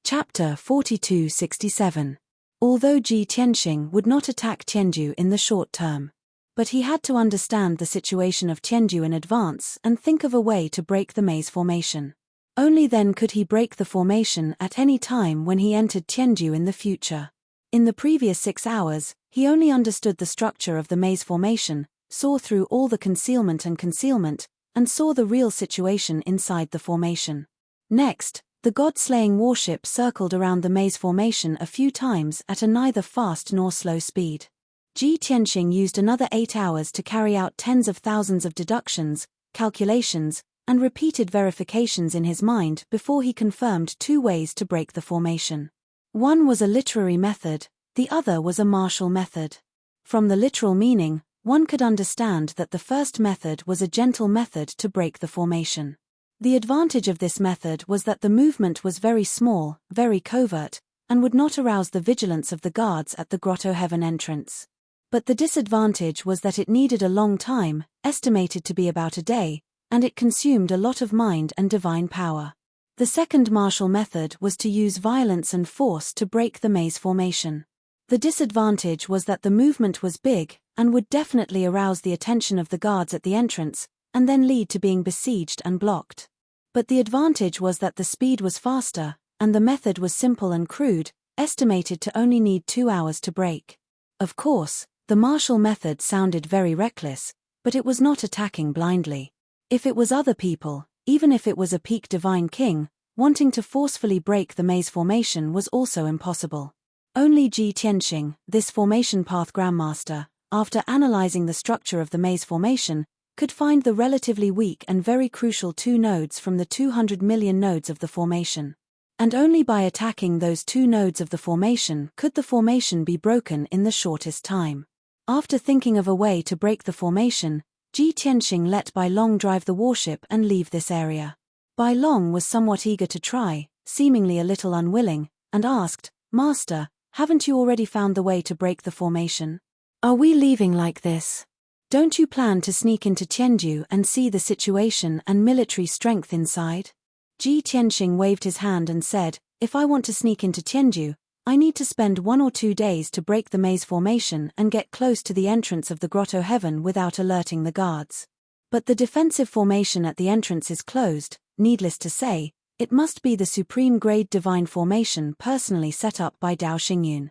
Chapter 4267. Although Ji Tianxing would not attack Tianju in the short term. But he had to understand the situation of Tianju in advance and think of a way to break the maze formation. Only then could he break the formation at any time when he entered Tianju in the future. In the previous 6 hours, he only understood the structure of the maze formation, saw through all the concealment, and saw the real situation inside the formation. Next, the god-slaying warship circled around the maze formation a few times at a neither fast nor slow speed. Ji Tianxing used another 8 hours to carry out tens of thousands of deductions, calculations, and repeated verifications in his mind before he confirmed 2 ways to break the formation. One was a literary method, the other was a martial method. From the literal meaning, one could understand that the first method was a gentle method to break the formation. The advantage of this method was that the movement was very small, very covert, and would not arouse the vigilance of the guards at the Grotto Heaven entrance. But the disadvantage was that it needed a long time, estimated to be about a day, and it consumed a lot of mind and divine power. The second martial method was to use violence and force to break the maze formation. The disadvantage was that the movement was big, and would definitely arouse the attention of the guards at the entrance, and then lead to being besieged and blocked. But the advantage was that the speed was faster, and the method was simple and crude, estimated to only need 2 hours to break. Of course, the martial method sounded very reckless, but it was not attacking blindly. If it was other people, even if it was a peak divine king, wanting to forcefully break the maze formation was also impossible. Only Ji Tianxing, this formation path grandmaster, after analyzing the structure of the maze formation, could find the relatively weak and very crucial 2 nodes from the 200 million nodes of the formation. And only by attacking those 2 nodes of the formation could the formation be broken in the shortest time. After thinking of a way to break the formation, Ji Tianxing let Bai Long drive the warship and leave this area. Bai Long was somewhat eager to try, seemingly a little unwilling, and asked, "Master, haven't you already found the way to break the formation? Are we leaving like this? Don't you plan to sneak into Tianju and see the situation and military strength inside?" Ji Tianxing waved his hand and said, "If I want to sneak into Tianju, I need to spend 1 or 2 days to break the maze formation and get close to the entrance of the Grotto Heaven without alerting the guards. But the defensive formation at the entrance is closed, needless to say, it must be the supreme grade divine formation personally set up by Dao Xingyun.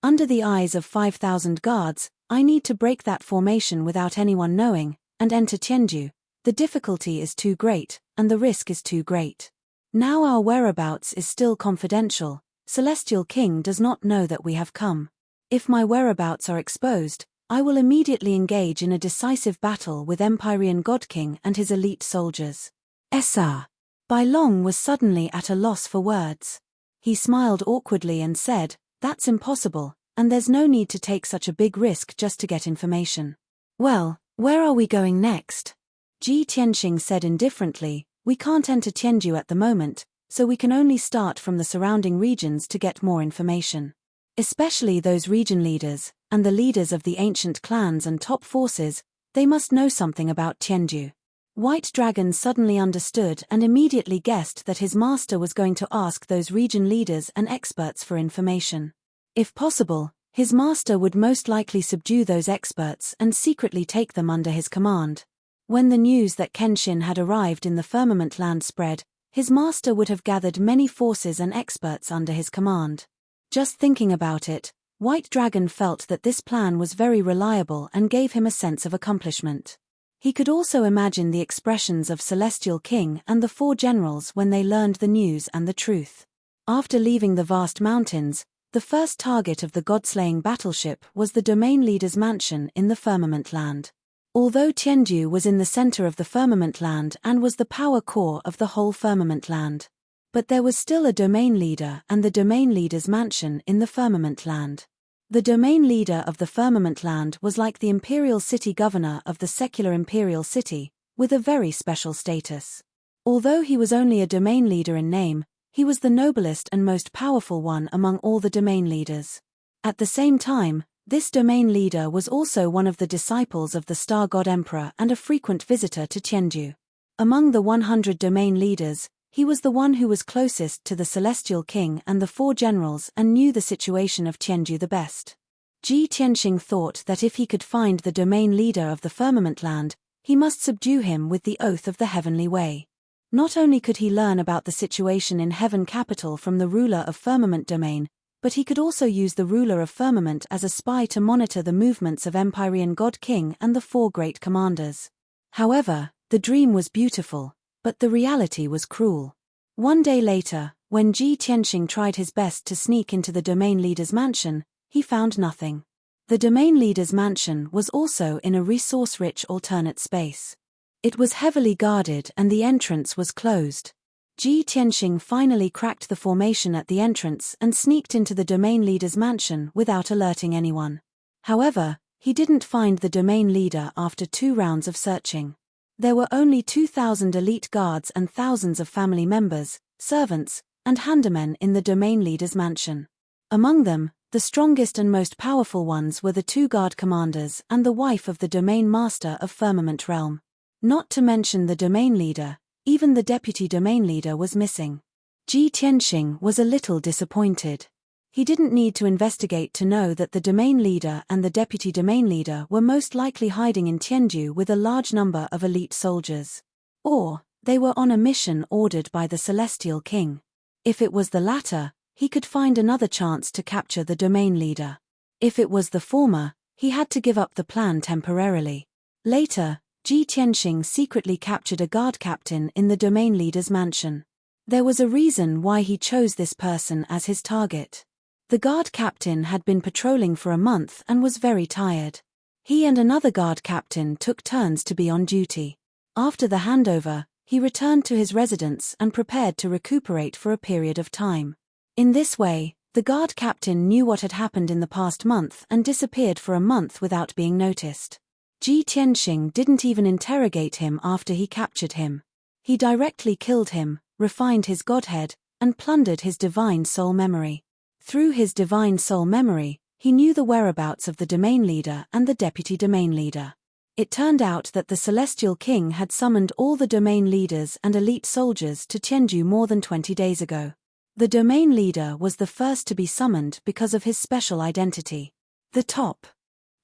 Under the eyes of 5,000 guards, I need to break that formation without anyone knowing, and enter Tianju. The difficulty is too great, and the risk is too great. Now our whereabouts is still confidential. Celestial King does not know that we have come. If my whereabouts are exposed, I will immediately engage in a decisive battle with Empyrean God King and his elite soldiers." Sir. Bai Long was suddenly at a loss for words. He smiled awkwardly and said, "That's impossible, and there's no need to take such a big risk just to get information." "Well, where are we going next?" Ji Tianxing said indifferently, "We can't enter Tianju at the moment, so we can only start from the surrounding regions to get more information. Especially those region leaders, and the leaders of the ancient clans and top forces, they must know something about Tianju." White Dragon suddenly understood and immediately guessed that his master was going to ask those region leaders and experts for information. If possible, his master would most likely subdue those experts and secretly take them under his command. When the news that Kenshin had arrived in the firmament land spread, his master would have gathered many forces and experts under his command. Just thinking about it, White Dragon felt that this plan was very reliable and gave him a sense of accomplishment. He could also imagine the expressions of Celestial King and the 4 generals when they learned the news and the truth. After leaving the vast mountains, the first target of the god-slaying battleship was the domain leader's mansion in the firmament land. Although Tianju was in the center of the firmament land and was the power core of the whole firmament land. But there was still a domain leader and the domain leader's mansion in the firmament land. The domain leader of the firmament land was like the imperial city governor of the secular imperial city, with a very special status. Although he was only a domain leader in name, he was the noblest and most powerful one among all the domain leaders. At the same time, this domain leader was also one of the disciples of the Star God Emperor and a frequent visitor to Tianju. Among the 100 domain leaders, He was the one who was closest to the Celestial King and the 4 generals and knew the situation of Tianju the best. Ji Tianxing thought that if he could find the domain leader of the Firmament Land, he must subdue him with the oath of the Heavenly Way. Not only could he learn about the situation in Heaven Capital from the ruler of Firmament Domain, but he could also use the ruler of Firmament as a spy to monitor the movements of Empyrean God King and the 4 great commanders. However, the dream was beautiful, but the reality was cruel. One day later, when Ji Tianxing tried his best to sneak into the domain leader's mansion, he found nothing. The domain leader's mansion was also in a resource-rich alternate space. It was heavily guarded and the entrance was closed. Ji Tianxing finally cracked the formation at the entrance and sneaked into the domain leader's mansion without alerting anyone. However, he didn't find the domain leader after 2 rounds of searching. There were only 2,000 elite guards and thousands of family members, servants, and handymen in the domain leader's mansion. Among them, the strongest and most powerful ones were the 2 guard commanders and the wife of the domain master of Firmament Realm. Not to mention the domain leader, even the deputy domain leader was missing. Ji Tianxing was a little disappointed. He didn't need to investigate to know that the domain leader and the deputy domain leader were most likely hiding in Tianju with a large number of elite soldiers. Or, they were on a mission ordered by the Celestial King. If it was the latter, he could find another chance to capture the domain leader. If it was the former, he had to give up the plan temporarily. Later, Ji Tianxing secretly captured a guard captain in the domain leader's mansion. There was a reason why he chose this person as his target. The guard captain had been patrolling for a month and was very tired. He and another guard captain took turns to be on duty. After the handover, he returned to his residence and prepared to recuperate for a period of time. In this way, the guard captain knew what had happened in the past month and disappeared for a month without being noticed. Ji Tianxing didn't even interrogate him after he captured him. He directly killed him, refined his godhead, and plundered his divine soul memory. Through his divine soul memory, he knew the whereabouts of the domain leader and the deputy domain leader. It turned out that the Celestial King had summoned all the domain leaders and elite soldiers to Tianju more than 20 days ago. The domain leader was the first to be summoned because of his special identity. The top.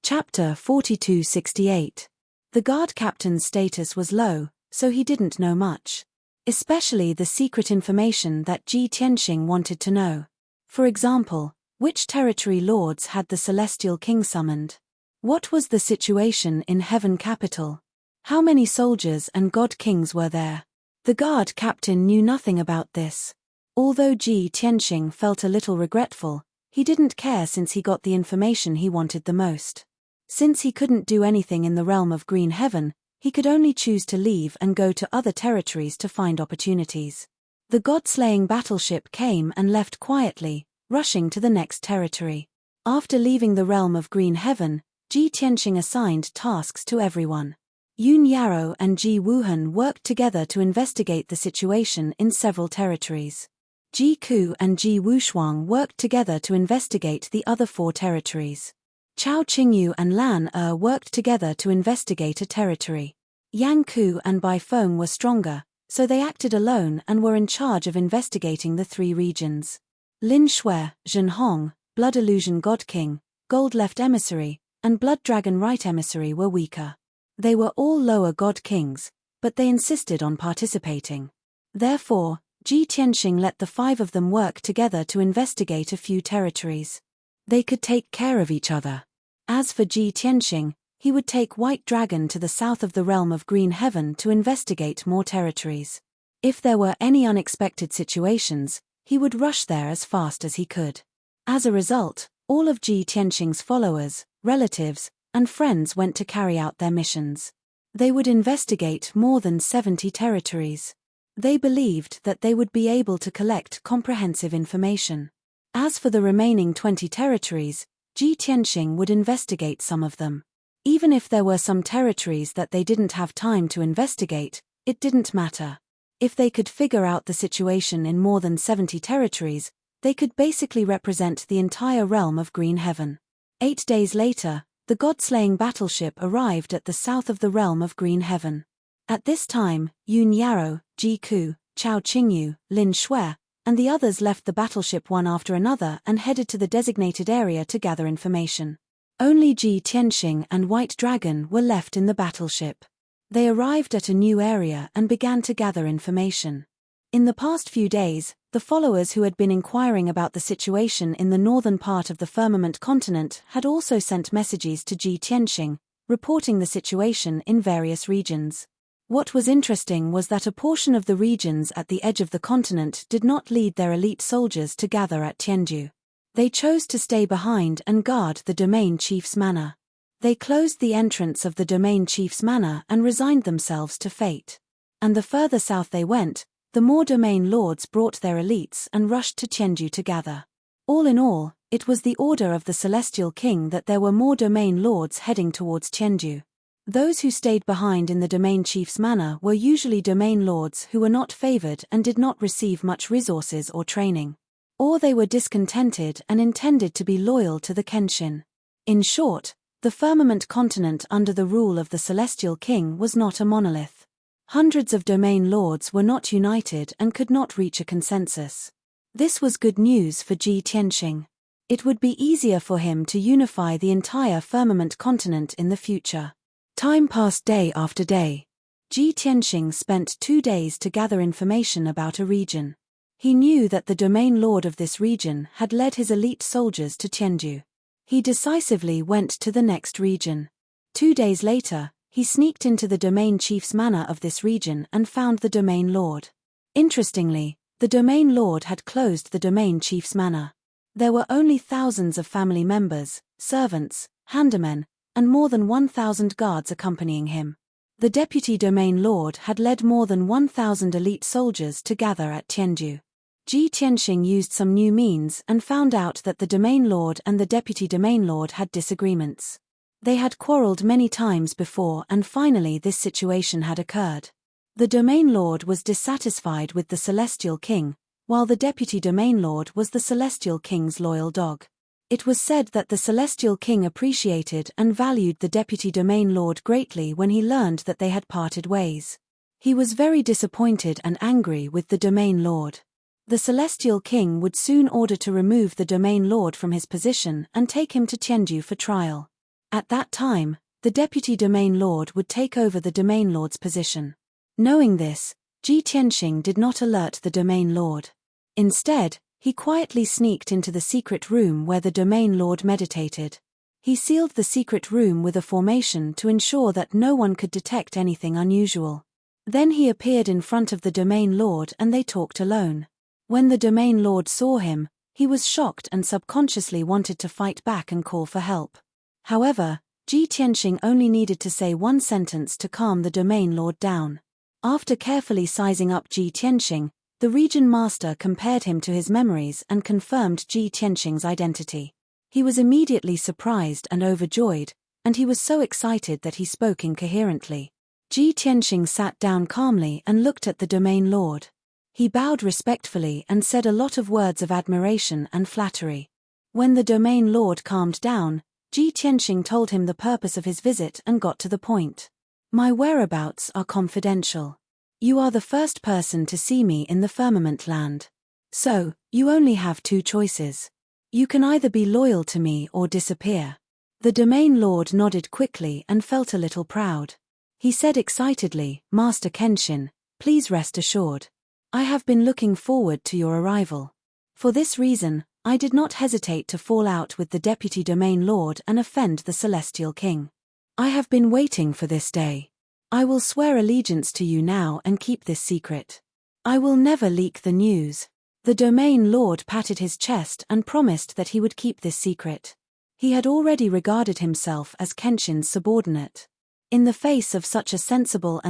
Chapter 4268. The guard captain's status was low, so he didn't know much. Especially the secret information that Ji Tianxing wanted to know. For example, which territory lords had the Celestial King summoned? What was the situation in Heaven Capital? How many soldiers and god kings were there? The guard captain knew nothing about this. Although Ji Tianxing felt a little regretful, he didn't care since he got the information he wanted the most. Since he couldn't do anything in the realm of Green Heaven, he could only choose to leave and go to other territories to find opportunities. The god-slaying battleship came and left quietly, rushing to the next territory. After leaving the realm of Green Heaven, Ji Tianxing assigned tasks to everyone. Yun Yarrow and Ji Wuhan worked together to investigate the situation in several territories. Ji Ku and Ji Wushuang worked together to investigate the other 4 territories. Chao Qingyu and Lan worked together to investigate a territory. Yang Ku and Bai Feng were stronger, so they acted alone and were in charge of investigating the 3 regions. Lin Shui, Zhen Hong, Blood Illusion God King, Gold Left Emissary, and Blood Dragon Right Emissary were weaker. They were all lower god kings, but they insisted on participating. Therefore, Ji Tianxing let the 5 of them work together to investigate a few territories. They could take care of each other. As for Ji Tianxing, he would take White Dragon to the south of the realm of Green Heaven to investigate more territories. If there were any unexpected situations, he would rush there as fast as he could. As a result, all of Ji Tianxing's followers, relatives, and friends went to carry out their missions. They would investigate more than 70 territories. They believed that they would be able to collect comprehensive information. As for the remaining 20 territories, Ji Tianxing would investigate some of them. Even if there were some territories that they didn't have time to investigate, it didn't matter. If they could figure out the situation in more than 70 territories, they could basically represent the entire realm of Green Heaven. 8 days later, the god-slaying battleship arrived at the south of the realm of Green Heaven. At this time, Yun Yarrow, Ji Ku, Chao Qingyu, Lin Shui, and the others left the battleship one after another and headed to the designated area to gather information. Only Ji Tianxing and White Dragon were left in the battleship. They arrived at a new area and began to gather information. In the past few days, the followers who had been inquiring about the situation in the northern part of the firmament continent had also sent messages to Ji Tianxing, reporting the situation in various regions. What was interesting was that a portion of the regions at the edge of the continent did not lead their elite soldiers to gather at Tianju. They chose to stay behind and guard the domain chief's manor. They closed the entrance of the domain chief's manor and resigned themselves to fate. And the further south they went, the more domain lords brought their elites and rushed to Tianju to gather. All in all, it was the order of the Celestial King that there were more domain lords heading towards Tianju. Those who stayed behind in the domain chief's manor were usually domain lords who were not favored and did not receive much resources or training. Or they were discontented and intended to be loyal to the Kenshin. In short, the firmament continent under the rule of the Celestial King was not a monolith. Hundreds of domain lords were not united and could not reach a consensus. This was good news for Ji Tianxing. It would be easier for him to unify the entire firmament continent in the future. Time passed day after day. Ji Tianxing spent 2 days to gather information about a region. He knew that the domain lord of this region had led his elite soldiers to Tianju. He decisively went to the next region. 2 days later, he sneaked into the domain chief's manor of this region and found the domain lord. Interestingly, the domain lord had closed the domain chief's manor. There were only thousands of family members, servants, handymen, and more than 1,000 guards accompanying him. The deputy domain lord had led more than 1,000 elite soldiers to gather at Tianju. Ji Tianxing used some new means and found out that the domain lord and the deputy domain lord had disagreements. They had quarreled many times before and finally this situation had occurred. The domain lord was dissatisfied with the Celestial King, while the deputy domain lord was the Celestial King's loyal dog. It was said that the Celestial King appreciated and valued the deputy domain lord greatly when he learned that they had parted ways. He was very disappointed and angry with the domain lord. The Celestial King would soon order to remove the domain lord from his position and take him to Tianju for trial. At that time, the deputy domain lord would take over the domain lord's position. Knowing this, Ji Tianxing did not alert the domain lord. Instead, he quietly sneaked into the secret room where the domain lord meditated. He sealed the secret room with a formation to ensure that no one could detect anything unusual. Then he appeared in front of the domain lord and they talked alone. When the domain lord saw him, he was shocked and subconsciously wanted to fight back and call for help. However, Ji Tianxing only needed to say one sentence to calm the domain lord down. After carefully sizing up Ji Tianxing, the region master compared him to his memories and confirmed Ji Tianxing's identity. He was immediately surprised and overjoyed, and he was so excited that he spoke incoherently. Ji Tianxing sat down calmly and looked at the domain lord. He bowed respectfully and said a lot of words of admiration and flattery. When the domain lord calmed down, Ji Tianxing told him the purpose of his visit and got to the point. My whereabouts are confidential. You are the first person to see me in the firmament land. So, you only have 2 choices. You can either be loyal to me or disappear. The domain lord nodded quickly and felt a little proud. He said excitedly, Master Kenshin, please rest assured. I have been looking forward to your arrival. For this reason, I did not hesitate to fall out with the deputy domain lord and offend the Celestial King. I have been waiting for this day. I will swear allegiance to you now and keep this secret. I will never leak the news. The domain lord patted his chest and promised that he would keep this secret. He had already regarded himself as Kenshin's subordinate. In the face of such a sensible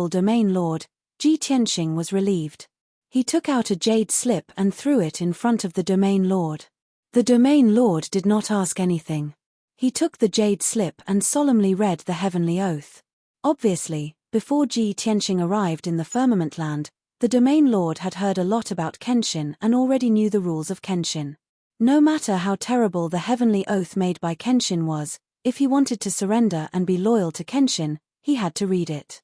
domain lord, Ji Tianxing was relieved. He took out a jade slip and threw it in front of the domain lord. The domain lord did not ask anything. He took the jade slip and solemnly read the heavenly oath. Obviously, before Ji Tianxing arrived in the firmament land, the domain lord had heard a lot about Kenshin and already knew the rules of Kenshin. No matter how terrible the heavenly oath made by Kenshin was, if he wanted to surrender and be loyal to Kenshin, he had to read it.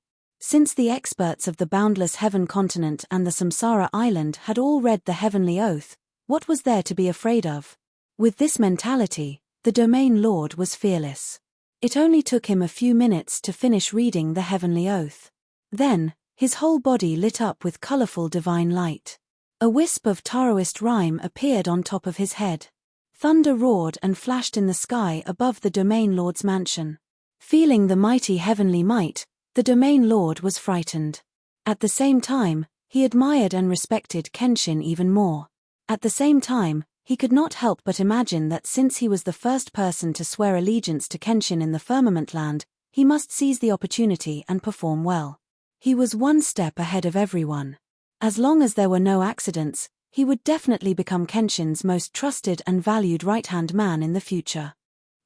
Since the experts of the boundless heaven continent and the Samsara island had all read the heavenly oath, what was there to be afraid of? With this mentality, the domain lord was fearless. It only took him a few minutes to finish reading the heavenly oath. Then, his whole body lit up with colorful divine light. A wisp of Taoist rime appeared on top of his head. Thunder roared and flashed in the sky above the domain lord's mansion. Feeling the mighty heavenly might, the domain lord was frightened. At the same time, he admired and respected Kenshin even more. At the same time, he could not help but imagine that since he was the first person to swear allegiance to Kenshin in the firmament land, he must seize the opportunity and perform well. He was one step ahead of everyone. As long as there were no accidents, he would definitely become Kenshin's most trusted and valued right-hand man in the future.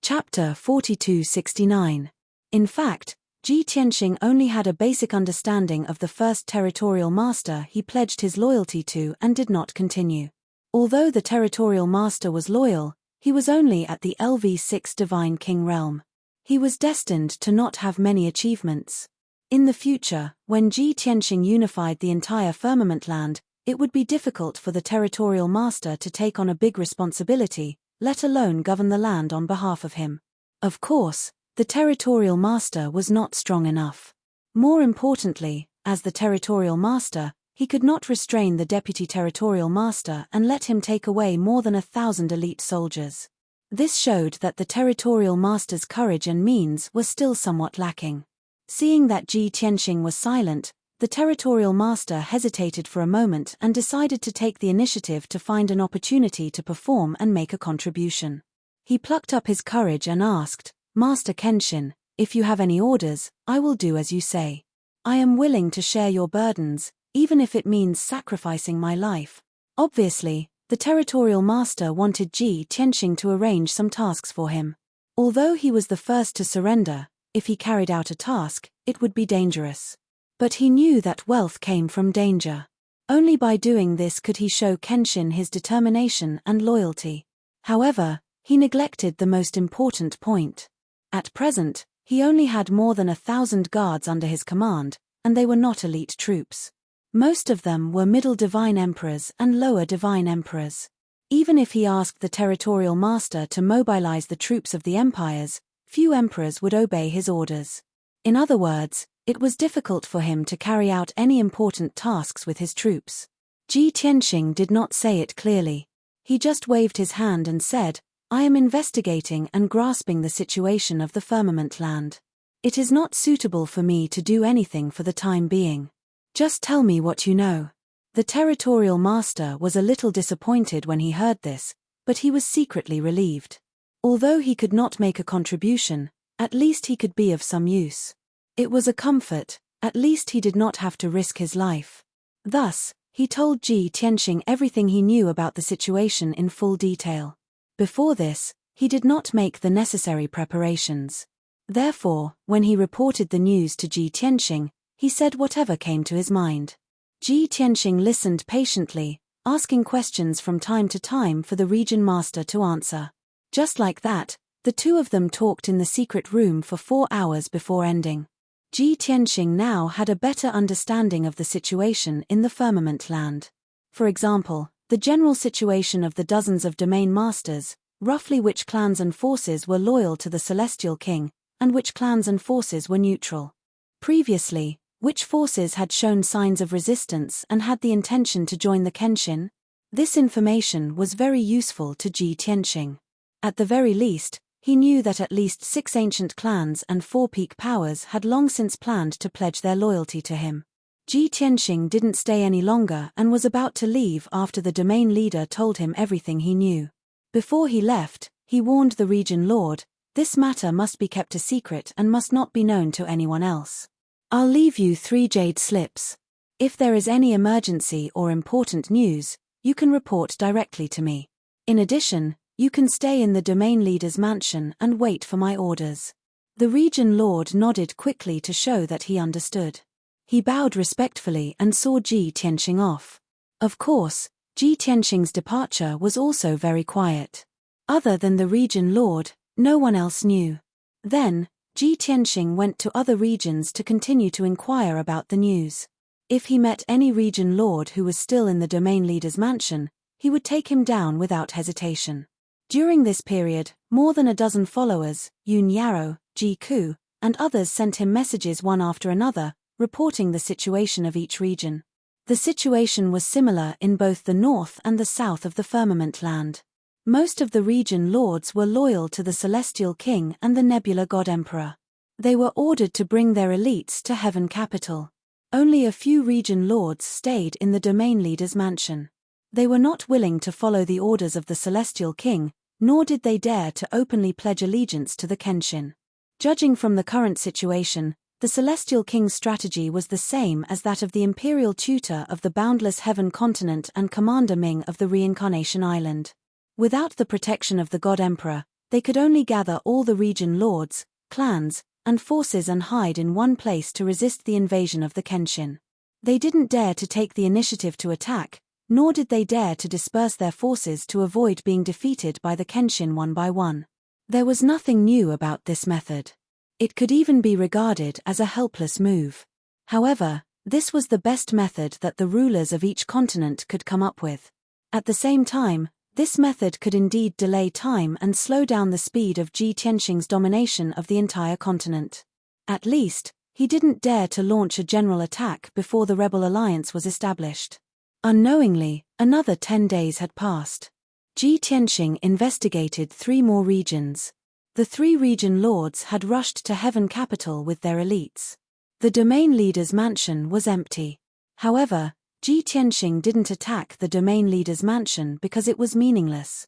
Chapter 4269. In fact, Ji Tianxing only had a basic understanding of the first territorial master he pledged his loyalty to and did not continue. Although the territorial master was loyal, he was only at the LV6 Divine King realm. He was destined to not have many achievements. In the future, when Ji Tianxing unified the entire firmament land, it would be difficult for the territorial master to take on a big responsibility, let alone govern the land on behalf of him. Of course, the territorial master was not strong enough. More importantly, as the territorial master, he could not restrain the deputy territorial master and let him take away more than 1,000 elite soldiers. This showed that the territorial master's courage and means were still somewhat lacking. Seeing that Ji Tianxing was silent, the territorial master hesitated for a moment and decided to take the initiative to find an opportunity to perform and make a contribution. He plucked up his courage and asked, "Master Kenshin, if you have any orders, I will do as you say. I am willing to share your burdens, even if it means sacrificing my life." Obviously, the territorial master wanted Ji Tianxing to arrange some tasks for him. Although he was the first to surrender, if he carried out a task, it would be dangerous. But he knew that wealth came from danger. Only by doing this could he show Kenshin his determination and loyalty. However, he neglected the most important point. At present, he only had more than 1,000 guards under his command, and they were not elite troops. Most of them were middle divine emperors and lower divine emperors. Even if he asked the territorial master to mobilize the troops of the empires, few emperors would obey his orders. In other words, it was difficult for him to carry out any important tasks with his troops. Ji Tianxing did not say it clearly. He just waved his hand and said, "I am investigating and grasping the situation of the firmament land. It is not suitable for me to do anything for the time being. Just tell me what you know." The territorial master was a little disappointed when he heard this, but he was secretly relieved. Although he could not make a contribution, at least he could be of some use. It was a comfort, at least he did not have to risk his life. Thus, he told Ji Tianxing everything he knew about the situation in full detail. Before this, he did not make the necessary preparations. Therefore, when he reported the news to Ji Tianxing, he said whatever came to his mind. Ji Tianxing listened patiently, asking questions from time to time for the region master to answer. Just like that, the two of them talked in the secret room for 4 hours before ending. Ji Tianxing now had a better understanding of the situation in the firmament land. For example, the general situation of the dozens of domain masters, roughly which clans and forces were loyal to the Celestial King, and which clans and forces were neutral. Previously, which forces had shown signs of resistance and had the intention to join the Kenshin? This information was very useful to Ji Tianxing. At the very least, he knew that at least 6 ancient clans and 4 peak powers had long since planned to pledge their loyalty to him. Ji Tianxing didn't stay any longer and was about to leave after the domain leader told him everything he knew. Before he left, he warned the region lord, "This matter must be kept a secret and must not be known to anyone else. I'll leave you 3 jade slips. If there is any emergency or important news, you can report directly to me. In addition, you can stay in the domain leader's mansion and wait for my orders." The region lord nodded quickly to show that he understood. He bowed respectfully and saw Ji Tianxing off. Of course, Ji Tianxing's departure was also very quiet. Other than the region lord, no one else knew. Then, Ji Tianxing went to other regions to continue to inquire about the news. If he met any region lord who was still in the domain leader's mansion, he would take him down without hesitation. During this period, more than a dozen followers, Yun Yarrow, Ji Ku, and others sent him messages one after another, reporting the situation of each region. The situation was similar in both the north and the south of the firmament land. Most of the region lords were loyal to the Celestial King and the Nebula God Emperor. They were ordered to bring their elites to Heaven Capital. Only a few region lords stayed in the domain leader's mansion. They were not willing to follow the orders of the Celestial King, nor did they dare to openly pledge allegiance to the Kenshin. Judging from the current situation, the Celestial King's strategy was the same as that of the Imperial Tutor of the Boundless Heaven Continent and Commander Ming of the Reincarnation Island. Without the protection of the God Emperor, they could only gather all the region lords, clans, and forces and hide in one place to resist the invasion of the Kenshin. They didn't dare to take the initiative to attack, nor did they dare to disperse their forces to avoid being defeated by the Kenshin one by one. There was nothing new about this method. It could even be regarded as a helpless move. However, this was the best method that the rulers of each continent could come up with. At the same time, this method could indeed delay time and slow down the speed of Ji Tianxing's domination of the entire continent. At least, he didn't dare to launch a general attack before the rebel alliance was established. Unknowingly, another 10 days had passed. Ji Tianxing investigated 3 more regions. The 3 region lords had rushed to Heaven Capital with their elites. The domain leader's mansion was empty. However, Ji Tianxing didn't attack the domain leader's mansion because it was meaningless.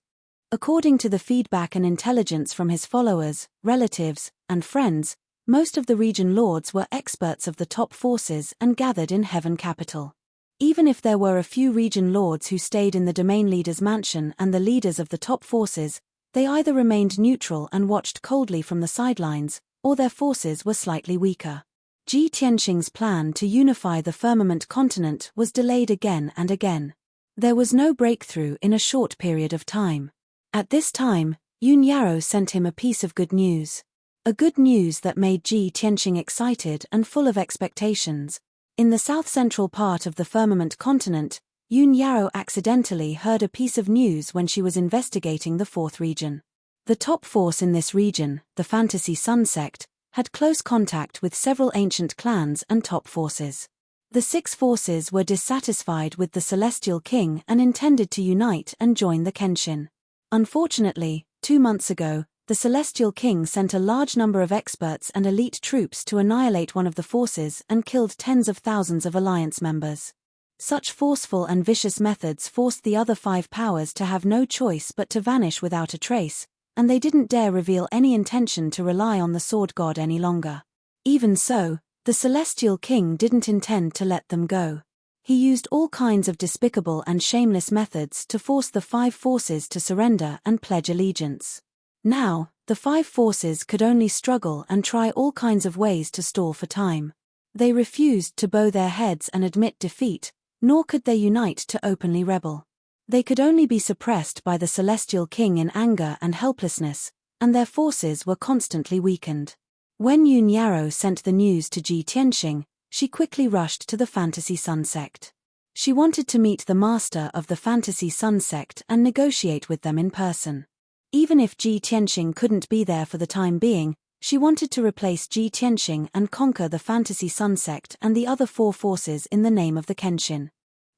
According to the feedback and intelligence from his followers, relatives, and friends, most of the region lords were experts of the top forces and gathered in Heaven Capital. Even if there were a few region lords who stayed in the domain leader's mansion and the leaders of the top forces, they either remained neutral and watched coldly from the sidelines, or their forces were slightly weaker. Ji Tianxing's plan to unify the firmament continent was delayed again and again. There was no breakthrough in a short period of time. At this time, Yun Yarrow sent him a piece of good news. A good news that made Ji Tianxing excited and full of expectations. In the south-central part of the firmament continent, Yun Yarrow accidentally heard a piece of news when she was investigating the 4th region. The top force in this region, the Fantasy Sun Sect, had close contact with several ancient clans and top forces. The 6 forces were dissatisfied with the Celestial King and intended to unite and join the Kenshin. Unfortunately, 2 months ago, the Celestial King sent a large number of experts and elite troops to annihilate one of the forces and killed tens of thousands of alliance members. Such forceful and vicious methods forced the other 5 powers to have no choice but to vanish without a trace, and they didn't dare reveal any intention to rely on the Sword God any longer. Even so, the Celestial King didn't intend to let them go. He used all kinds of despicable and shameless methods to force the 5 forces to surrender and pledge allegiance. Now, the 5 forces could only struggle and try all kinds of ways to stall for time. They refused to bow their heads and admit defeat, nor could they unite to openly rebel. They could only be suppressed by the Celestial King in anger and helplessness, and their forces were constantly weakened. When Yun Yarrow sent the news to Ji Tianxing, she quickly rushed to the Fantasy Sun Sect. She wanted to meet the master of the Fantasy Sun Sect and negotiate with them in person. Even if Ji Tianxing couldn't be there for the time being, she wanted to replace Ji Tianxing and conquer the Fantasy Sun Sect and the other 4 forces in the name of the Kenshin.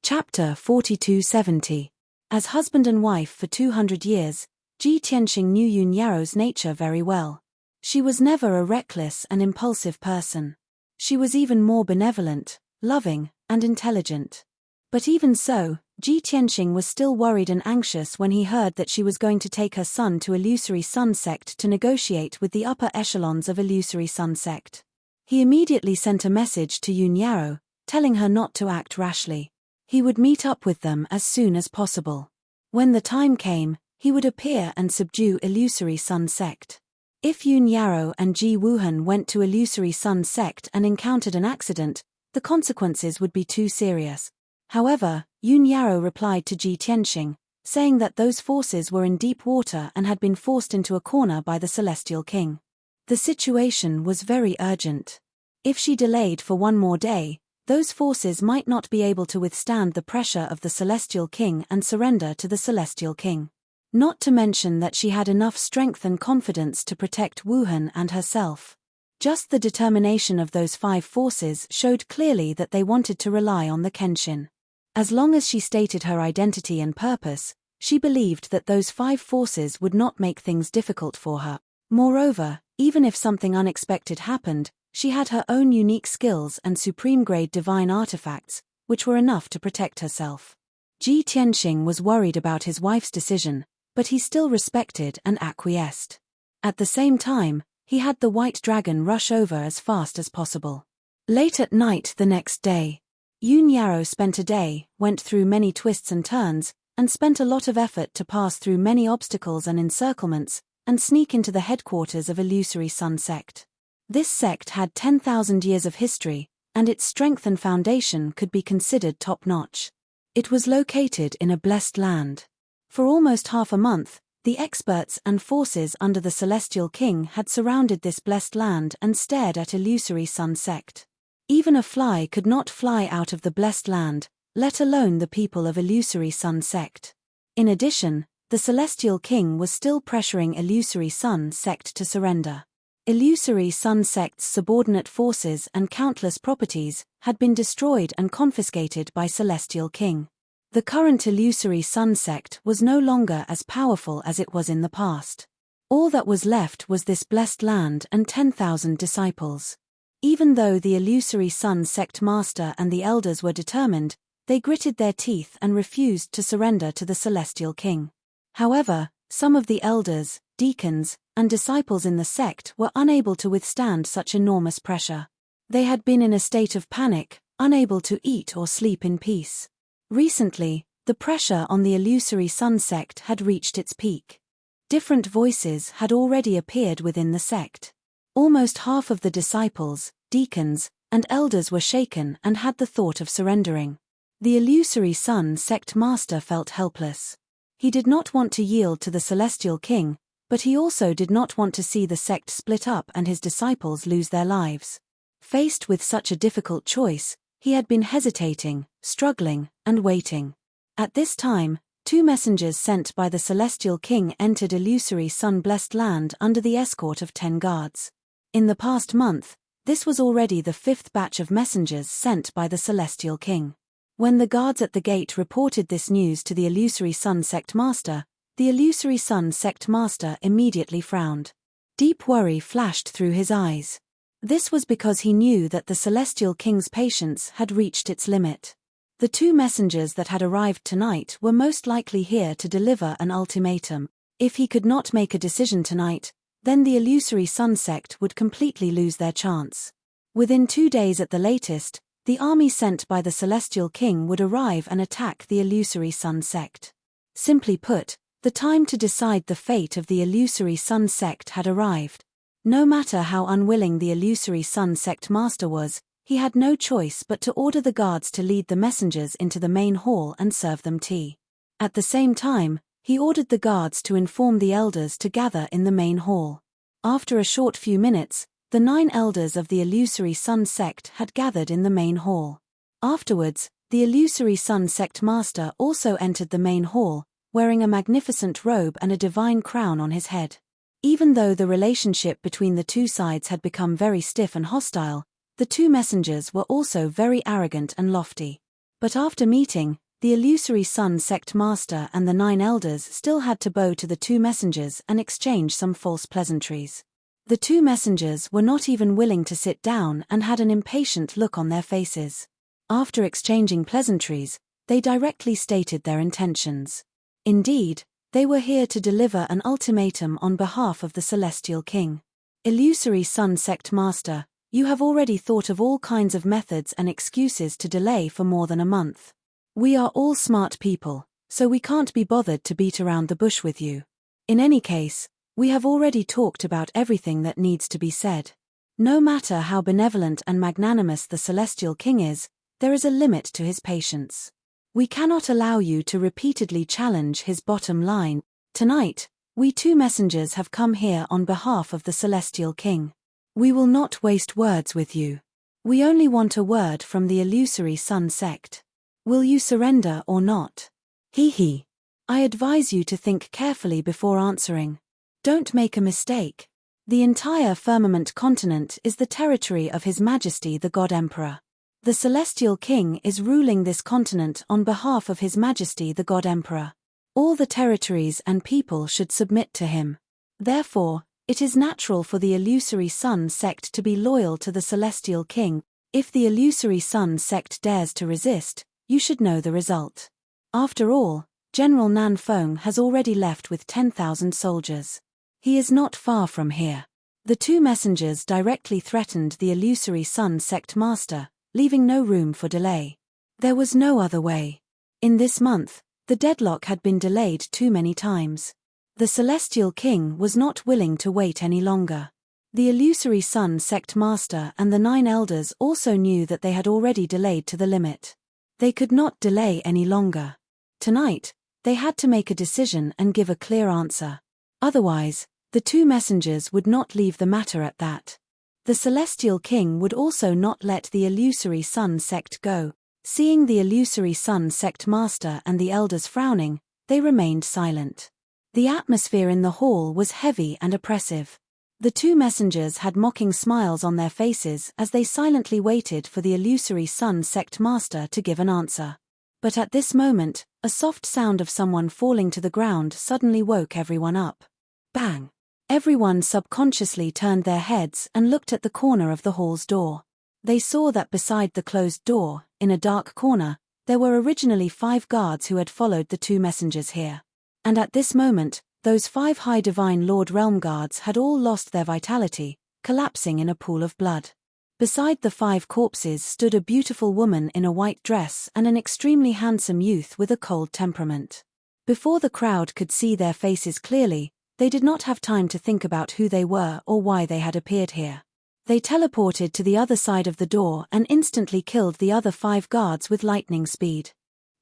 Chapter 4270. As husband and wife for 200 years, Ji Tianxing knew Yun Yarrow's nature very well. She was never a reckless and impulsive person. She was even more benevolent, loving, and intelligent. But even so, Ji Tianxing was still worried and anxious when he heard that she was going to take her son to Illusory Sun Sect to negotiate with the upper echelons of Illusory Sun Sect. He immediately sent a message to Yun Yarrow, telling her not to act rashly. He would meet up with them as soon as possible. When the time came, he would appear and subdue Illusory Sun Sect. If Yun Yarrow and Ji Wuhan went to Illusory Sun Sect and encountered an accident, the consequences would be too serious. However, Yun Yarrow replied to Ji Tianxing, saying that those forces were in deep water and had been forced into a corner by the Celestial King. The situation was very urgent. If she delayed for one more day, those forces might not be able to withstand the pressure of the Celestial King and surrender to the Celestial King. Not to mention that she had enough strength and confidence to protect Wuhan and herself. Just the determination of those 5 forces showed clearly that they wanted to rely on the Kenshin. As long as she stated her identity and purpose, she believed that those 5 forces would not make things difficult for her. Moreover, even if something unexpected happened, she had her own unique skills and supreme-grade divine artifacts, which were enough to protect herself. Ji Tianxing was worried about his wife's decision, but he still respected and acquiesced. At the same time, he had the white dragon rush over as fast as possible. Late at night the next day, Yun Yarrow spent a day, went through many twists and turns, and spent a lot of effort to pass through many obstacles and encirclements, and sneak into the headquarters of Illusory Sun Sect. This sect had 10,000 years of history, and its strength and foundation could be considered top-notch. It was located in a blessed land. For almost half a month, the experts and forces under the Celestial King had surrounded this blessed land and stared at Illusory Sun Sect. Even a fly could not fly out of the blessed land, let alone the people of Illusory Sun Sect. In addition, the Celestial King was still pressuring Illusory Sun Sect to surrender. Illusory Sun Sect's subordinate forces and countless properties had been destroyed and confiscated by Celestial King. The current Illusory Sun Sect was no longer as powerful as it was in the past. All that was left was this blessed land and 10,000 disciples. Even though the Illusory Sun Sect master and the elders were determined, they gritted their teeth and refused to surrender to the Celestial King. However, some of the elders, deacons, and disciples in the sect were unable to withstand such enormous pressure. They had been in a state of panic, unable to eat or sleep in peace. Recently, the pressure on the Illusory Sun Sect had reached its peak. Different voices had already appeared within the sect. Almost half of the disciples, deacons, and elders were shaken and had the thought of surrendering. The Illusory Sun Sect master felt helpless. He did not want to yield to the Celestial King, but he also did not want to see the sect split up and his disciples lose their lives. Faced with such a difficult choice, he had been hesitating, struggling, and waiting. At this time, 2 messengers sent by the Celestial King entered Illusory Sun Blessed Land under the escort of 10 guards. In the past month, this was already the 5th batch of messengers sent by the Celestial King. When the guards at the gate reported this news to the Illusory Sun Sect master, the Illusory Sun Sect master immediately frowned. Deep worry flashed through his eyes. This was because he knew that the Celestial King's patience had reached its limit. The 2 messengers that had arrived tonight were most likely here to deliver an ultimatum. If he could not make a decision tonight, then the Illusory Sun Sect would completely lose their chance. Within 2 days at the latest, the army sent by the Celestial King would arrive and attack the Illusory Sun Sect. Simply put, the time to decide the fate of the Illusory Sun Sect had arrived. No matter how unwilling the Illusory Sun Sect master was, he had no choice but to order the guards to lead the messengers into the main hall and serve them tea. At the same time, he ordered the guards to inform the elders to gather in the main hall. After a short few minutes, the 9 elders of the Illusory Sun Sect had gathered in the main hall. Afterwards, the Illusory Sun Sect master also entered the main hall, wearing a magnificent robe and a divine crown on his head. Even though the relationship between the 2 sides had become very stiff and hostile, the 2 messengers were also very arrogant and lofty. But after meeting, the Illusory Sun Sect master and the 9 elders still had to bow to the 2 messengers and exchange some false pleasantries. The 2 messengers were not even willing to sit down and had an impatient look on their faces. After exchanging pleasantries, they directly stated their intentions. Indeed, they were here to deliver an ultimatum on behalf of the Celestial King. Illusory Sun Sect master, you have already thought of all kinds of methods and excuses to delay for more than a month. We are all smart people, so we can't be bothered to beat around the bush with you. In any case, we have already talked about everything that needs to be said. No matter how benevolent and magnanimous the Celestial King is, there is a limit to his patience. We cannot allow you to repeatedly challenge his bottom line. Tonight, We two messengers have come here on behalf of the Celestial King. We will not waste words with you. We only want a word from the illusory sun sect. Will you surrender or not? He. I advise you to think carefully before answering. Don't make a mistake. The entire firmament continent is the territory of His Majesty the God Emperor. The Celestial King is ruling this continent on behalf of His Majesty the God Emperor. All the territories and people should submit to him. Therefore, it is natural for the illusory sun sect to be loyal to the Celestial King. If the illusory sun sect dares to resist, you should know the result. After all, General Nan Feng has already left with 10,000 soldiers. He is not far from here. The two messengers directly threatened the illusory sun sect master, leaving no room for delay. There was no other way. In this month, the deadlock had been delayed too many times. The Celestial King was not willing to wait any longer. The illusory sun sect master and the 9 elders also knew that they had already delayed to the limit. They could not delay any longer. Tonight, they had to make a decision and give a clear answer. Otherwise, the two messengers would not leave the matter at that. The Celestial King would also not let the illusory sun sect go. Seeing the illusory sun sect master and the elders frowning, they remained silent. The atmosphere in the hall was heavy and oppressive. The two messengers had mocking smiles on their faces as they silently waited for the illusory sun sect master to give an answer. But at this moment, a soft sound of someone falling to the ground suddenly woke everyone up. Bang! Everyone subconsciously turned their heads and looked at the corner of the hall's door. They saw that beside the closed door, in a dark corner, there were originally 5 guards who had followed the two messengers here. And at this moment, those 5 High Divine Lord Realm guards had all lost their vitality, collapsing in a pool of blood. Beside the 5 corpses stood a beautiful woman in a white dress and an extremely handsome youth with a cold temperament. Before the crowd could see their faces clearly, they did not have time to think about who they were or why they had appeared here. They teleported to the other side of the door and instantly killed the other 5 guards with lightning speed.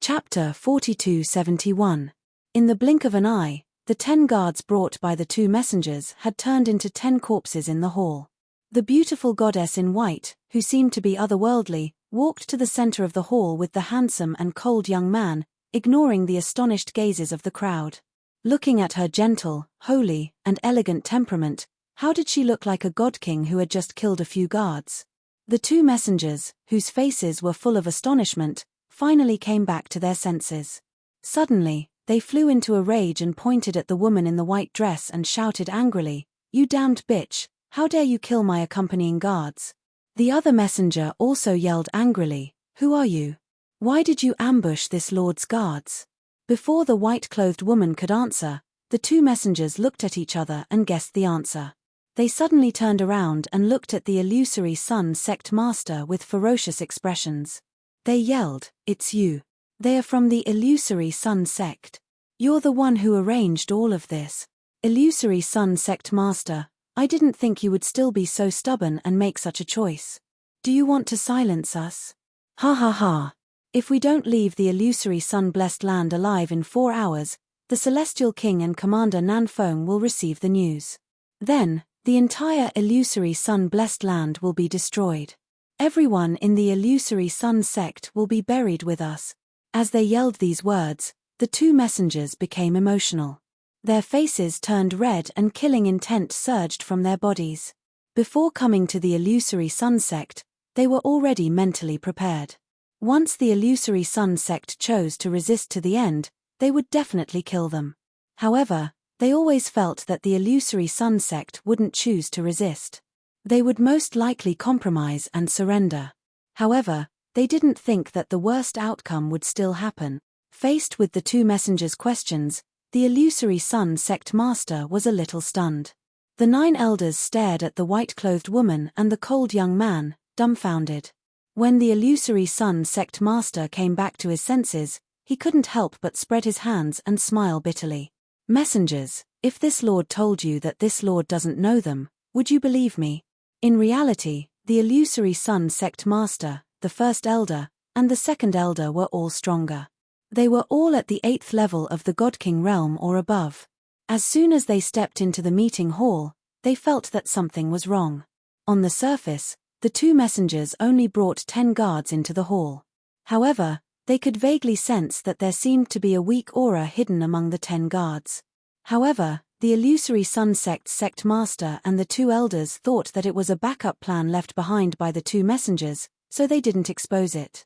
Chapter 4271. In the blink of an eye, the 10 guards brought by the two messengers had turned into 10 corpses in the hall. The beautiful goddess in white, who seemed to be otherworldly, walked to the center of the hall with the handsome and cold young man, ignoring the astonished gazes of the crowd. Looking at her gentle, holy, and elegant temperament, how did she look like a god king who had just killed a few guards? The two messengers, whose faces were full of astonishment, finally came back to their senses. Suddenly, they flew into a rage and pointed at the woman in the white dress and shouted angrily, "You damned bitch, how dare you kill my accompanying guards?" The other messenger also yelled angrily, "Who are you? Why did you ambush this lord's guards?" Before the white-clothed woman could answer, the two messengers looked at each other and guessed the answer. They suddenly turned around and looked at the illusory sun sect master with ferocious expressions. They yelled, "It's you. They are from the illusory sun sect. You're the one who arranged all of this. Illusory sun sect master, I didn't think you would still be so stubborn and make such a choice. Do you want to silence us? Ha ha ha. If we don't leave the illusory sun-blessed land alive in 4 hours, the Celestial King and Commander Nan Feng will receive the news. Then, the entire illusory sun-blessed land will be destroyed. Everyone in the illusory sun sect will be buried with us." As they yelled these words, the two messengers became emotional. Their faces turned red and killing intent surged from their bodies. Before coming to the illusory sun sect, they were already mentally prepared. Once the illusory sun sect chose to resist to the end, they would definitely kill them. However, they always felt that the illusory sun sect wouldn't choose to resist. They would most likely compromise and surrender. However, they didn't think that the worst outcome would still happen. Faced with the two messengers' questions, the illusory sun sect master was a little stunned. The 9 elders stared at the white-clothed woman and the cold young man, dumbfounded. When the illusory sun sect master came back to his senses, he couldn't help but spread his hands and smile bitterly. "Messengers, if this lord told you that this lord doesn't know them, would you believe me?" In reality, the illusory sun sect master, the first elder, and the second elder were all stronger. They were all at the 8th level of the God King realm or above. As soon as they stepped into the meeting hall, they felt that something was wrong. On the surface, the two messengers only brought 10 guards into the hall. However, they could vaguely sense that there seemed to be a weak aura hidden among the 10 guards. However, the illusory sun sect's sect master and the 2 elders thought that it was a backup plan left behind by the 2 messengers, so they didn't expose it.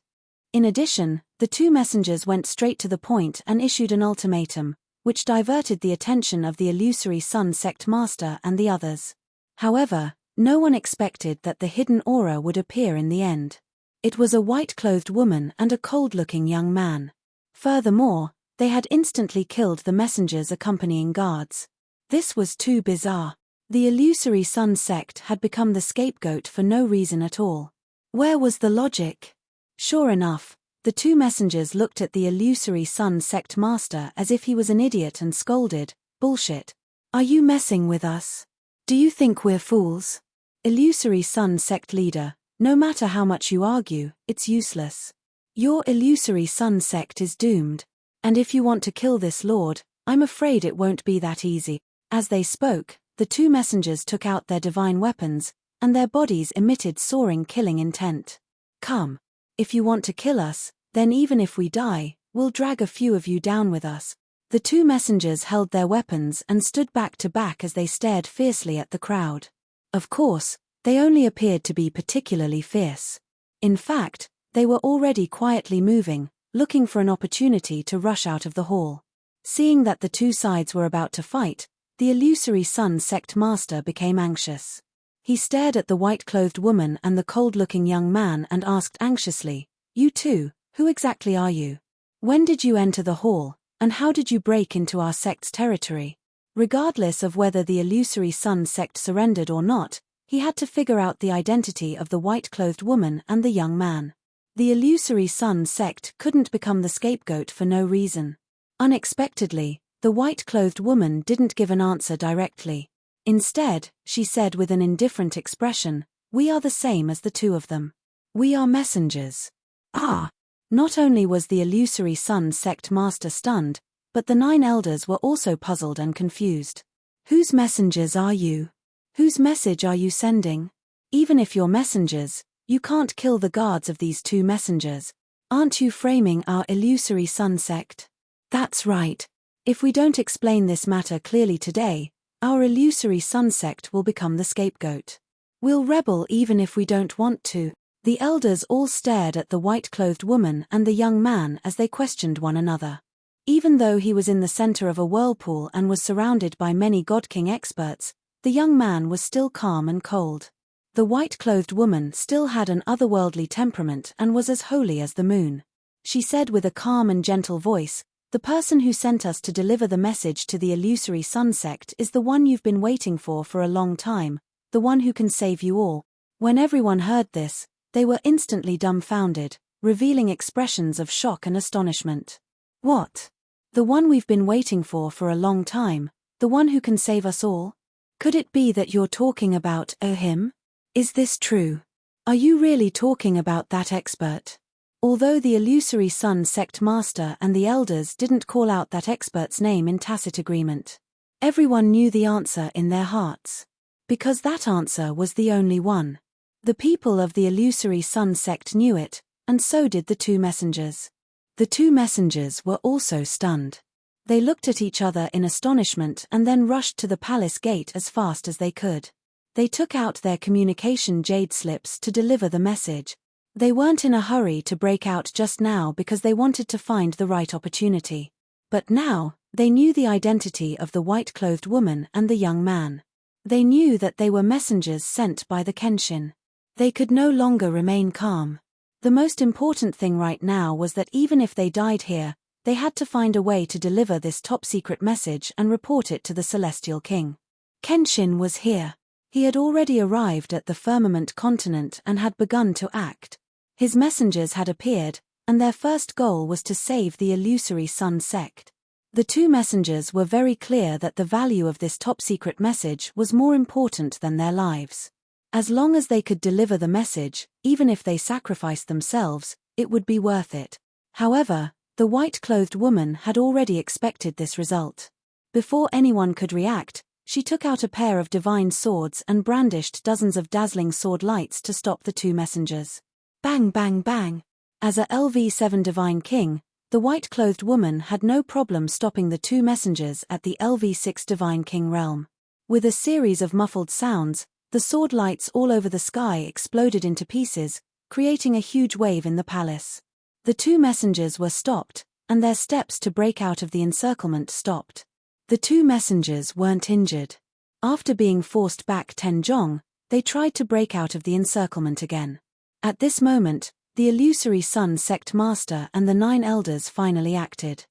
In addition, the 2 messengers went straight to the point and issued an ultimatum, which diverted the attention of the illusory sun sect master and the others. However, no one expected that the hidden aura would appear in the end. It was a white-clothed woman and a cold-looking young man. Furthermore, they had instantly killed the messengers' accompanying guards. This was too bizarre. The illusory sun sect had become the scapegoat for no reason at all. Where was the logic? Sure enough, the 2 messengers looked at the illusory sun sect master as if he was an idiot and scolded, "Bullshit. Are you messing with us? Do you think we're fools?" Illusory sun sect leader, no matter how much you argue, it's useless. Your illusory sun sect is doomed. And if you want to kill this lord, I'm afraid it won't be that easy. As they spoke, the 2 messengers took out their divine weapons, and their bodies emitted soaring killing intent. "Come. If you want to kill us, then even if we die, we'll drag a few of you down with us." The 2 messengers held their weapons and stood back to back as they stared fiercely at the crowd. Of course, they only appeared to be particularly fierce. In fact, they were already quietly moving, looking for an opportunity to rush out of the hall. Seeing that the 2 sides were about to fight, the illusory sun sect master became anxious. He stared at the white-clothed woman and the cold-looking young man and asked anxiously, "You two, who exactly are you? When did you enter the hall, and how did you break into our sect's territory?" Regardless of whether the illusory sun sect surrendered or not, he had to figure out the identity of the white-clothed woman and the young man. The illusory sun sect couldn't become the scapegoat for no reason. Unexpectedly, the white-clothed woman didn't give an answer directly. Instead, she said with an indifferent expression, "We are the same as the 2 of them. We are messengers." Ah! Not only was the illusory sun sect master stunned, but the 9 elders were also puzzled and confused. "Whose messengers are you? Whose message are you sending? Even if you're messengers, you can't kill the guards of these 2 messengers. Aren't you framing our illusory sun sect?" "That's right. If we don't explain this matter clearly today, our illusory sun sect will become the scapegoat. We'll rebel even if we don't want to." The elders all stared at the white-clothed woman and the young man as they questioned one another. Even though he was in the center of a whirlpool and was surrounded by many God King experts, the young man was still calm and cold. The white-clothed woman still had an otherworldly temperament and was as holy as the moon. She said with a calm and gentle voice, "The person who sent us to deliver the message to the illusory sun sect is the one you've been waiting for a long time, the one who can save you all." When everyone heard this, they were instantly dumbfounded, revealing expressions of shock and astonishment. "What? The one we've been waiting for a long time, the one who can save us all? Could it be that you're talking about him? Is this true? Are you really talking about that expert?" Although the illusory sun sect master and the elders didn't call out that expert's name in tacit agreement, everyone knew the answer in their hearts. Because that answer was the only one. The people of the illusory sun sect knew it, and so did the 2 messengers. The 2 messengers were also stunned. They looked at each other in astonishment and then rushed to the palace gate as fast as they could. They took out their communication jade slips to deliver the message. They weren't in a hurry to break out just now because they wanted to find the right opportunity. But now, they knew the identity of the white-clothed woman and the young man. They knew that they were messengers sent by the Kenshin. They could no longer remain calm. The most important thing right now was that even if they died here, they had to find a way to deliver this top-secret message and report it to the Celestial King. Kenshin was here. He had already arrived at the firmament continent and had begun to act. His messengers had appeared, and their first goal was to save the illusory sun sect. The 2 messengers were very clear that the value of this top-secret message was more important than their lives. As long as they could deliver the message, even if they sacrificed themselves, it would be worth it. However, the white-clothed woman had already expected this result. Before anyone could react, she took out a pair of divine swords and brandished dozens of dazzling sword lights to stop the two messengers. Bang bang bang! As a LV7 divine king, the white-clothed woman had no problem stopping the two messengers at the LV6 divine king realm. With a series of muffled sounds, the sword lights all over the sky exploded into pieces, creating a huge wave in the palace. The two messengers were stopped, and their steps to break out of the encirclement stopped. The two messengers weren't injured. After being forced back 10 jong, they tried to break out of the encirclement again. At this moment, the illusory sun sect master and the 9 elders finally acted.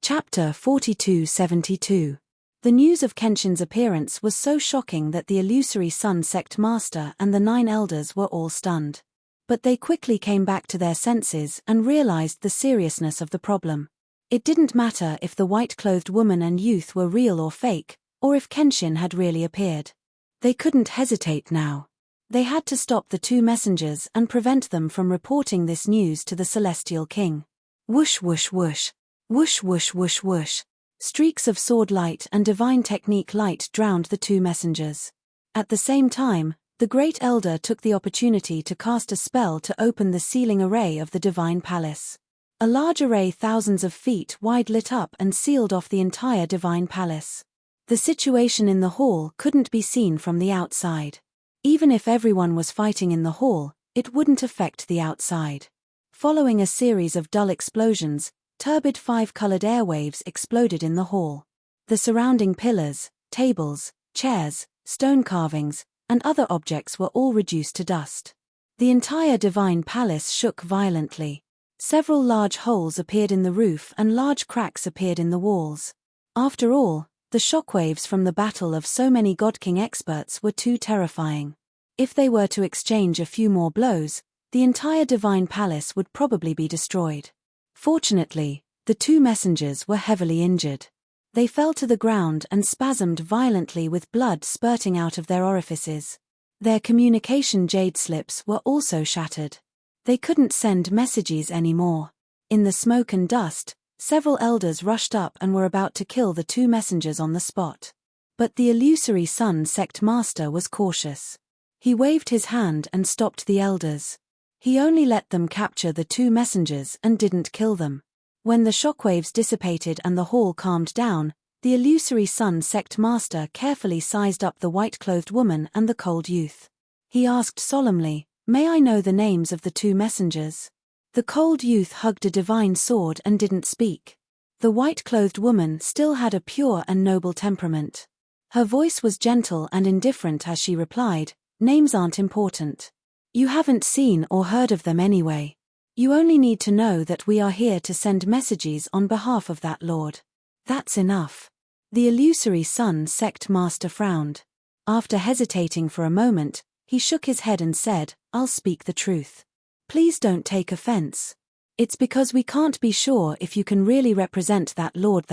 Chapter 4272. The news of Kenshin's appearance was so shocking that the illusory sun sect master and the 9 elders were all stunned. But they quickly came back to their senses and realized the seriousness of the problem. It didn't matter if the white-clothed woman and youth were real or fake, or if Kenshin had really appeared. They couldn't hesitate now. They had to stop the two messengers and prevent them from reporting this news to the Celestial King. Whoosh whoosh whoosh. Whoosh whoosh whoosh whoosh. Streaks of sword light and divine technique light drowned the two messengers. At the same time, the Great Elder took the opportunity to cast a spell to open the ceiling array of the divine palace. A large array thousands of feet wide lit up and sealed off the entire divine palace. The situation in the hall couldn't be seen from the outside. Even if everyone was fighting in the hall, it wouldn't affect the outside. Following a series of dull explosions, turbid 5-colored airwaves exploded in the hall. The surrounding pillars, tables, chairs, stone carvings, and other objects were all reduced to dust. The entire divine palace shook violently. Several large holes appeared in the roof and large cracks appeared in the walls. After all, the shockwaves from the battle of so many God King experts were too terrifying. If they were to exchange a few more blows, the entire divine palace would probably be destroyed. Fortunately, the two messengers were heavily injured. They fell to the ground and spasmed violently with blood spurting out of their orifices. Their communication jade slips were also shattered. They couldn't send messages anymore. In the smoke and dust, several elders rushed up and were about to kill the two messengers on the spot. But the illusory sun sect master was cautious. He waved his hand and stopped the elders. He only let them capture the two messengers and didn't kill them. When the shockwaves dissipated and the hall calmed down, the illusory sun sect master carefully sized up the white-clothed woman and the cold youth. He asked solemnly, "May I know the names of the two messengers?" The cold youth hugged a divine sword and didn't speak. The white-clothed woman still had a pure and noble temperament. Her voice was gentle and indifferent as she replied, "Names aren't important. You haven't seen or heard of them anyway. You only need to know that we are here to send messages on behalf of that lord. That's enough." The illusory sun sect master frowned. After hesitating for a moment, he shook his head and said, "I'll speak the truth. Please don't take offense. It's because we can't be sure if you can really represent that lord.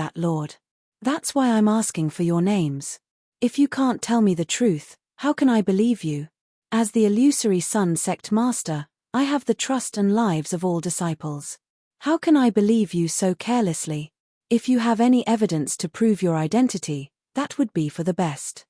That's why I'm asking for your names. If you can't tell me the truth, how can I believe you? As the illusory sun sect master, I have the trust and lives of all disciples. How can I believe you so carelessly? If you have any evidence to prove your identity, that would be for the best.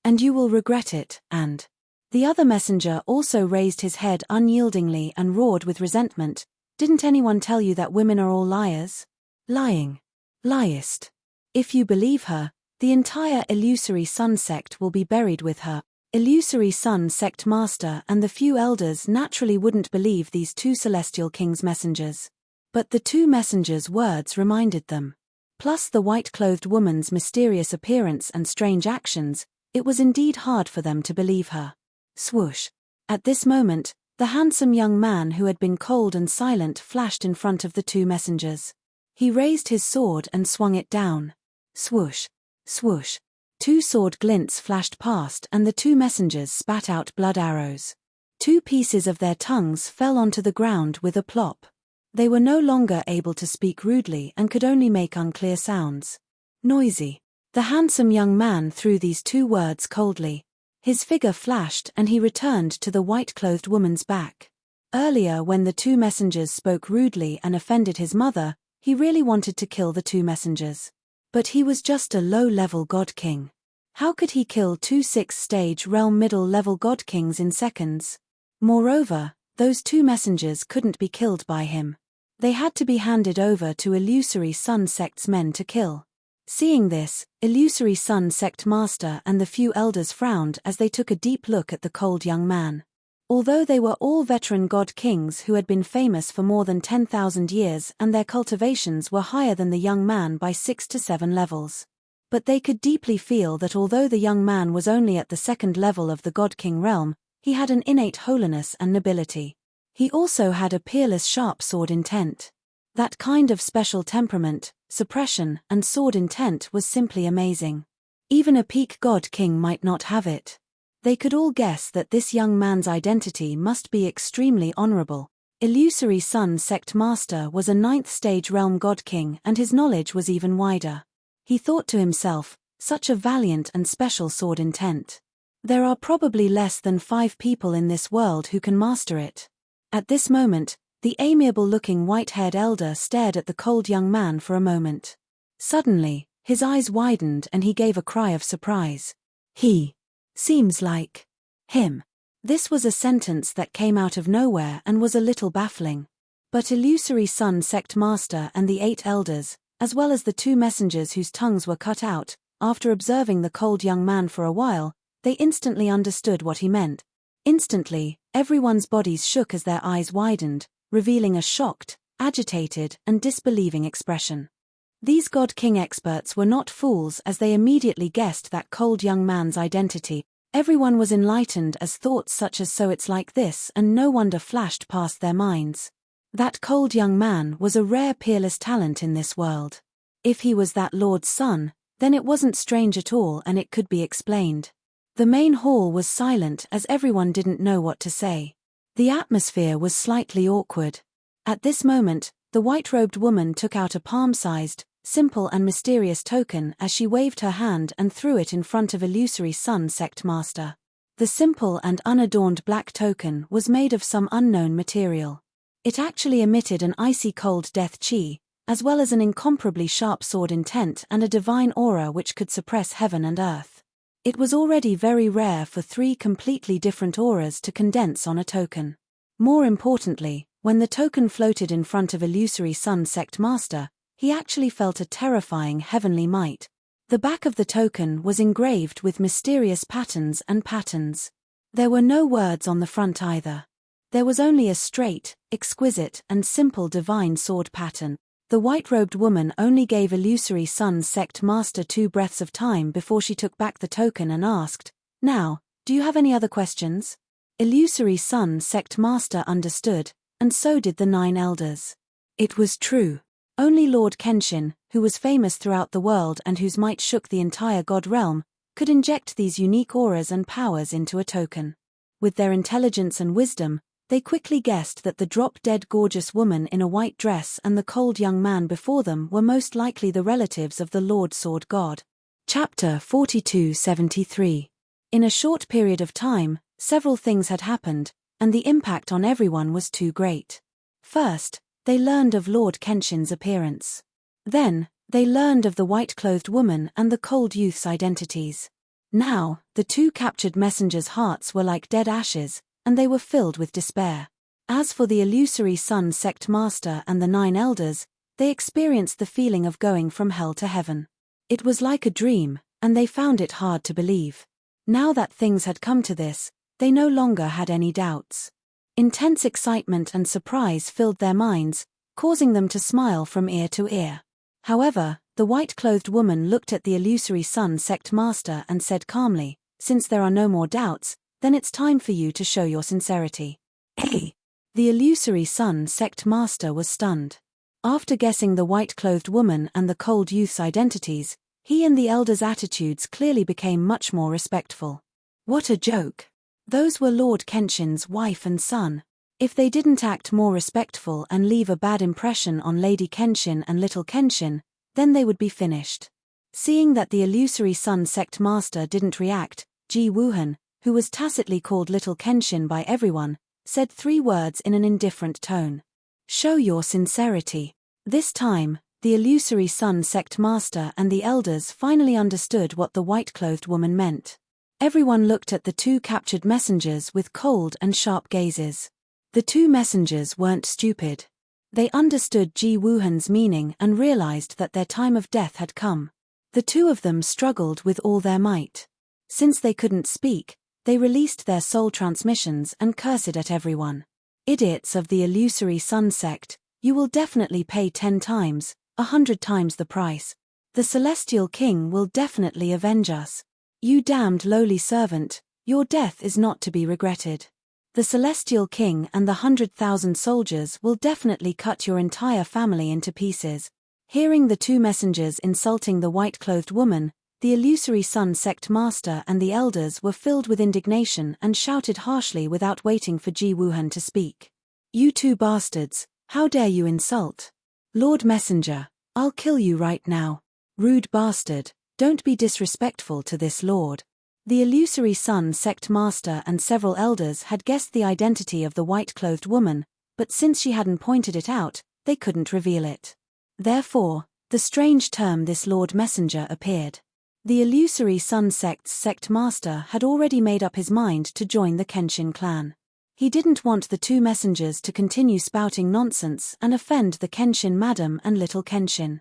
And you will regret it, and..." The other messenger also raised his head unyieldingly and roared with resentment, "Didn't anyone tell you that women are all liars? Lying. Liest. If you believe her, the entire illusory sun sect will be buried with her." Illusory sun sect master and the few elders naturally wouldn't believe these two celestial kings' messengers. But the two messengers' words reminded them. Plus the white-clothed woman's mysterious appearance and strange actions, it was indeed hard for them to believe her. Swoosh. At this moment, the handsome young man who had been cold and silent flashed in front of the two messengers. He raised his sword and swung it down. Swoosh. Swoosh. Two sword glints flashed past and the two messengers spat out blood arrows. Two pieces of their tongues fell onto the ground with a plop. They were no longer able to speak rudely and could only make unclear sounds. Noisy. The handsome young man threw these two words coldly. His figure flashed and he returned to the white-clothed woman's back. Earlier, when the two messengers spoke rudely and offended his mother, he really wanted to kill the two messengers. But he was just a low-level god king. How could he kill 2 6th-stage realm middle-level god kings in seconds? Moreover, those 2 messengers couldn't be killed by him. They had to be handed over to Illusory Sun Sect's men to kill. Seeing this, Illusory Sun Sect Master and the few elders frowned as they took a deep look at the cold young man. Although they were all veteran god kings who had been famous for more than 10,000 years and their cultivations were higher than the young man by 6 to 7 levels. But they could deeply feel that although the young man was only at the 2nd level of the god king realm, he had an innate holiness and nobility. He also had a peerless sharp sword intent. That kind of special temperament, suppression, and sword intent was simply amazing. Even a peak god king might not have it. They could all guess that this young man's identity must be extremely honorable. Illusory Sun Sect Master was a 9th-stage realm god king and his knowledge was even wider. He thought to himself, such a valiant and special sword intent. There are probably less than 5 people in this world who can master it. At this moment, the amiable-looking white-haired elder stared at the cold young man for a moment. Suddenly, his eyes widened and he gave a cry of surprise. He seems like him. This was a sentence that came out of nowhere and was a little baffling. But Illusory Sun Sect Master and the 8 elders, as well as the 2 messengers whose tongues were cut out, after observing the cold young man for a while, they instantly understood what he meant. Instantly, everyone's bodies shook as their eyes widened, revealing a shocked, agitated, and disbelieving expression. These God King experts were not fools as they immediately guessed that cold young man's identity. Everyone was enlightened as thoughts such as "so it's like this," and no wonder flashed past their minds. That cold young man was a rare peerless talent in this world. If he was that Lord's son, then it wasn't strange at all and it could be explained. The main hall was silent as everyone didn't know what to say. The atmosphere was slightly awkward. At this moment, the white-robed woman took out a palm-sized, simple and mysterious token as she waved her hand and threw it in front of Illusory Sun Sect Master. The simple and unadorned black token was made of some unknown material. It actually emitted an icy cold death chi, as well as an incomparably sharp sword intent and a divine aura which could suppress heaven and earth. It was already very rare for 3 completely different auras to condense on a token. More importantly, when the token floated in front of Illusory Sun Sect Master, he actually felt a terrifying heavenly might. The back of the token was engraved with mysterious patterns and patterns. There were no words on the front either. There was only a straight, exquisite, and simple divine sword pattern. The white-robed woman only gave Illusory Sun Sect Master 2 breaths of time before she took back the token and asked, "Now, do you have any other questions?" Illusory Sun Sect Master understood, and so did the 9 elders. It was true. Only Lord Kenshin, who was famous throughout the world and whose might shook the entire god realm, could inject these unique auras and powers into a token. With their intelligence and wisdom, they quickly guessed that the drop-dead gorgeous woman in a white dress and the cold young man before them were most likely the relatives of the Lord Sword God. Chapter 4273. In a short period of time, several things had happened, and the impact on everyone was too great. First, they learned of Lord Kenshin's appearance. Then, they learned of the white-clothed woman and the cold youth's identities. Now, the 2 captured messengers' hearts were like dead ashes, and they were filled with despair. As for the Illusory Sun Sect Master and the 9 elders, they experienced the feeling of going from hell to heaven. It was like a dream, and they found it hard to believe. Now that things had come to this, they no longer had any doubts. Intense excitement and surprise filled their minds, causing them to smile from ear to ear. However, the white-clothed woman looked at the Illusory Sun Sect Master and said calmly, "Since there are no more doubts, then it's time for you to show your sincerity." Hey! The Illusory Sun Sect Master was stunned. After guessing the white-clothed woman and the cold youth's identities, he and the elders' attitudes clearly became much more respectful. What a joke! Those were Lord Kenshin's wife and son. If they didn't act more respectful and leave a bad impression on Lady Kenshin and Little Kenshin, then they would be finished. Seeing that the Illusory Sun Sect Master didn't react, Ji Woohan, who was tacitly called Little Kenshin by everyone, said 3 words in an indifferent tone. "Show your sincerity." This time, The illusory sun sect master and the elders finally understood what the white-clothed woman meant. Everyone looked at the two captured messengers with cold and sharp gazes. The two messengers weren't stupid. They understood Ji Wuhan's meaning and realized that their time of death had come. The two of them struggled with all their might. Since they couldn't speak, they released their soul transmissions and cursed at everyone. Idiots of the illusory sun sect, you will definitely pay 10 times, 100 times the price. The celestial king will definitely avenge us. You damned lowly servant, your death is not to be regretted. The celestial king and the 100,000 soldiers will definitely cut your entire family into pieces. Hearing the two messengers insulting the white-clothed woman, the illusory sun sect master and the elders were filled with indignation and shouted harshly without waiting for Ji Wuhan to speak. You two bastards, how dare you insult? Lord Messenger, I'll kill you right now. Rude bastard, don't be disrespectful to this lord. The illusory sun sect master and several elders had guessed the identity of the white-clothed woman, but since she hadn't pointed it out, they couldn't reveal it. Therefore, the strange term this Lord Messenger appeared. The illusory sun sect's sect master had already made up his mind to join the Kenshin clan. He didn't want the two messengers to continue spouting nonsense and offend the Kenshin madam and little Kenshin.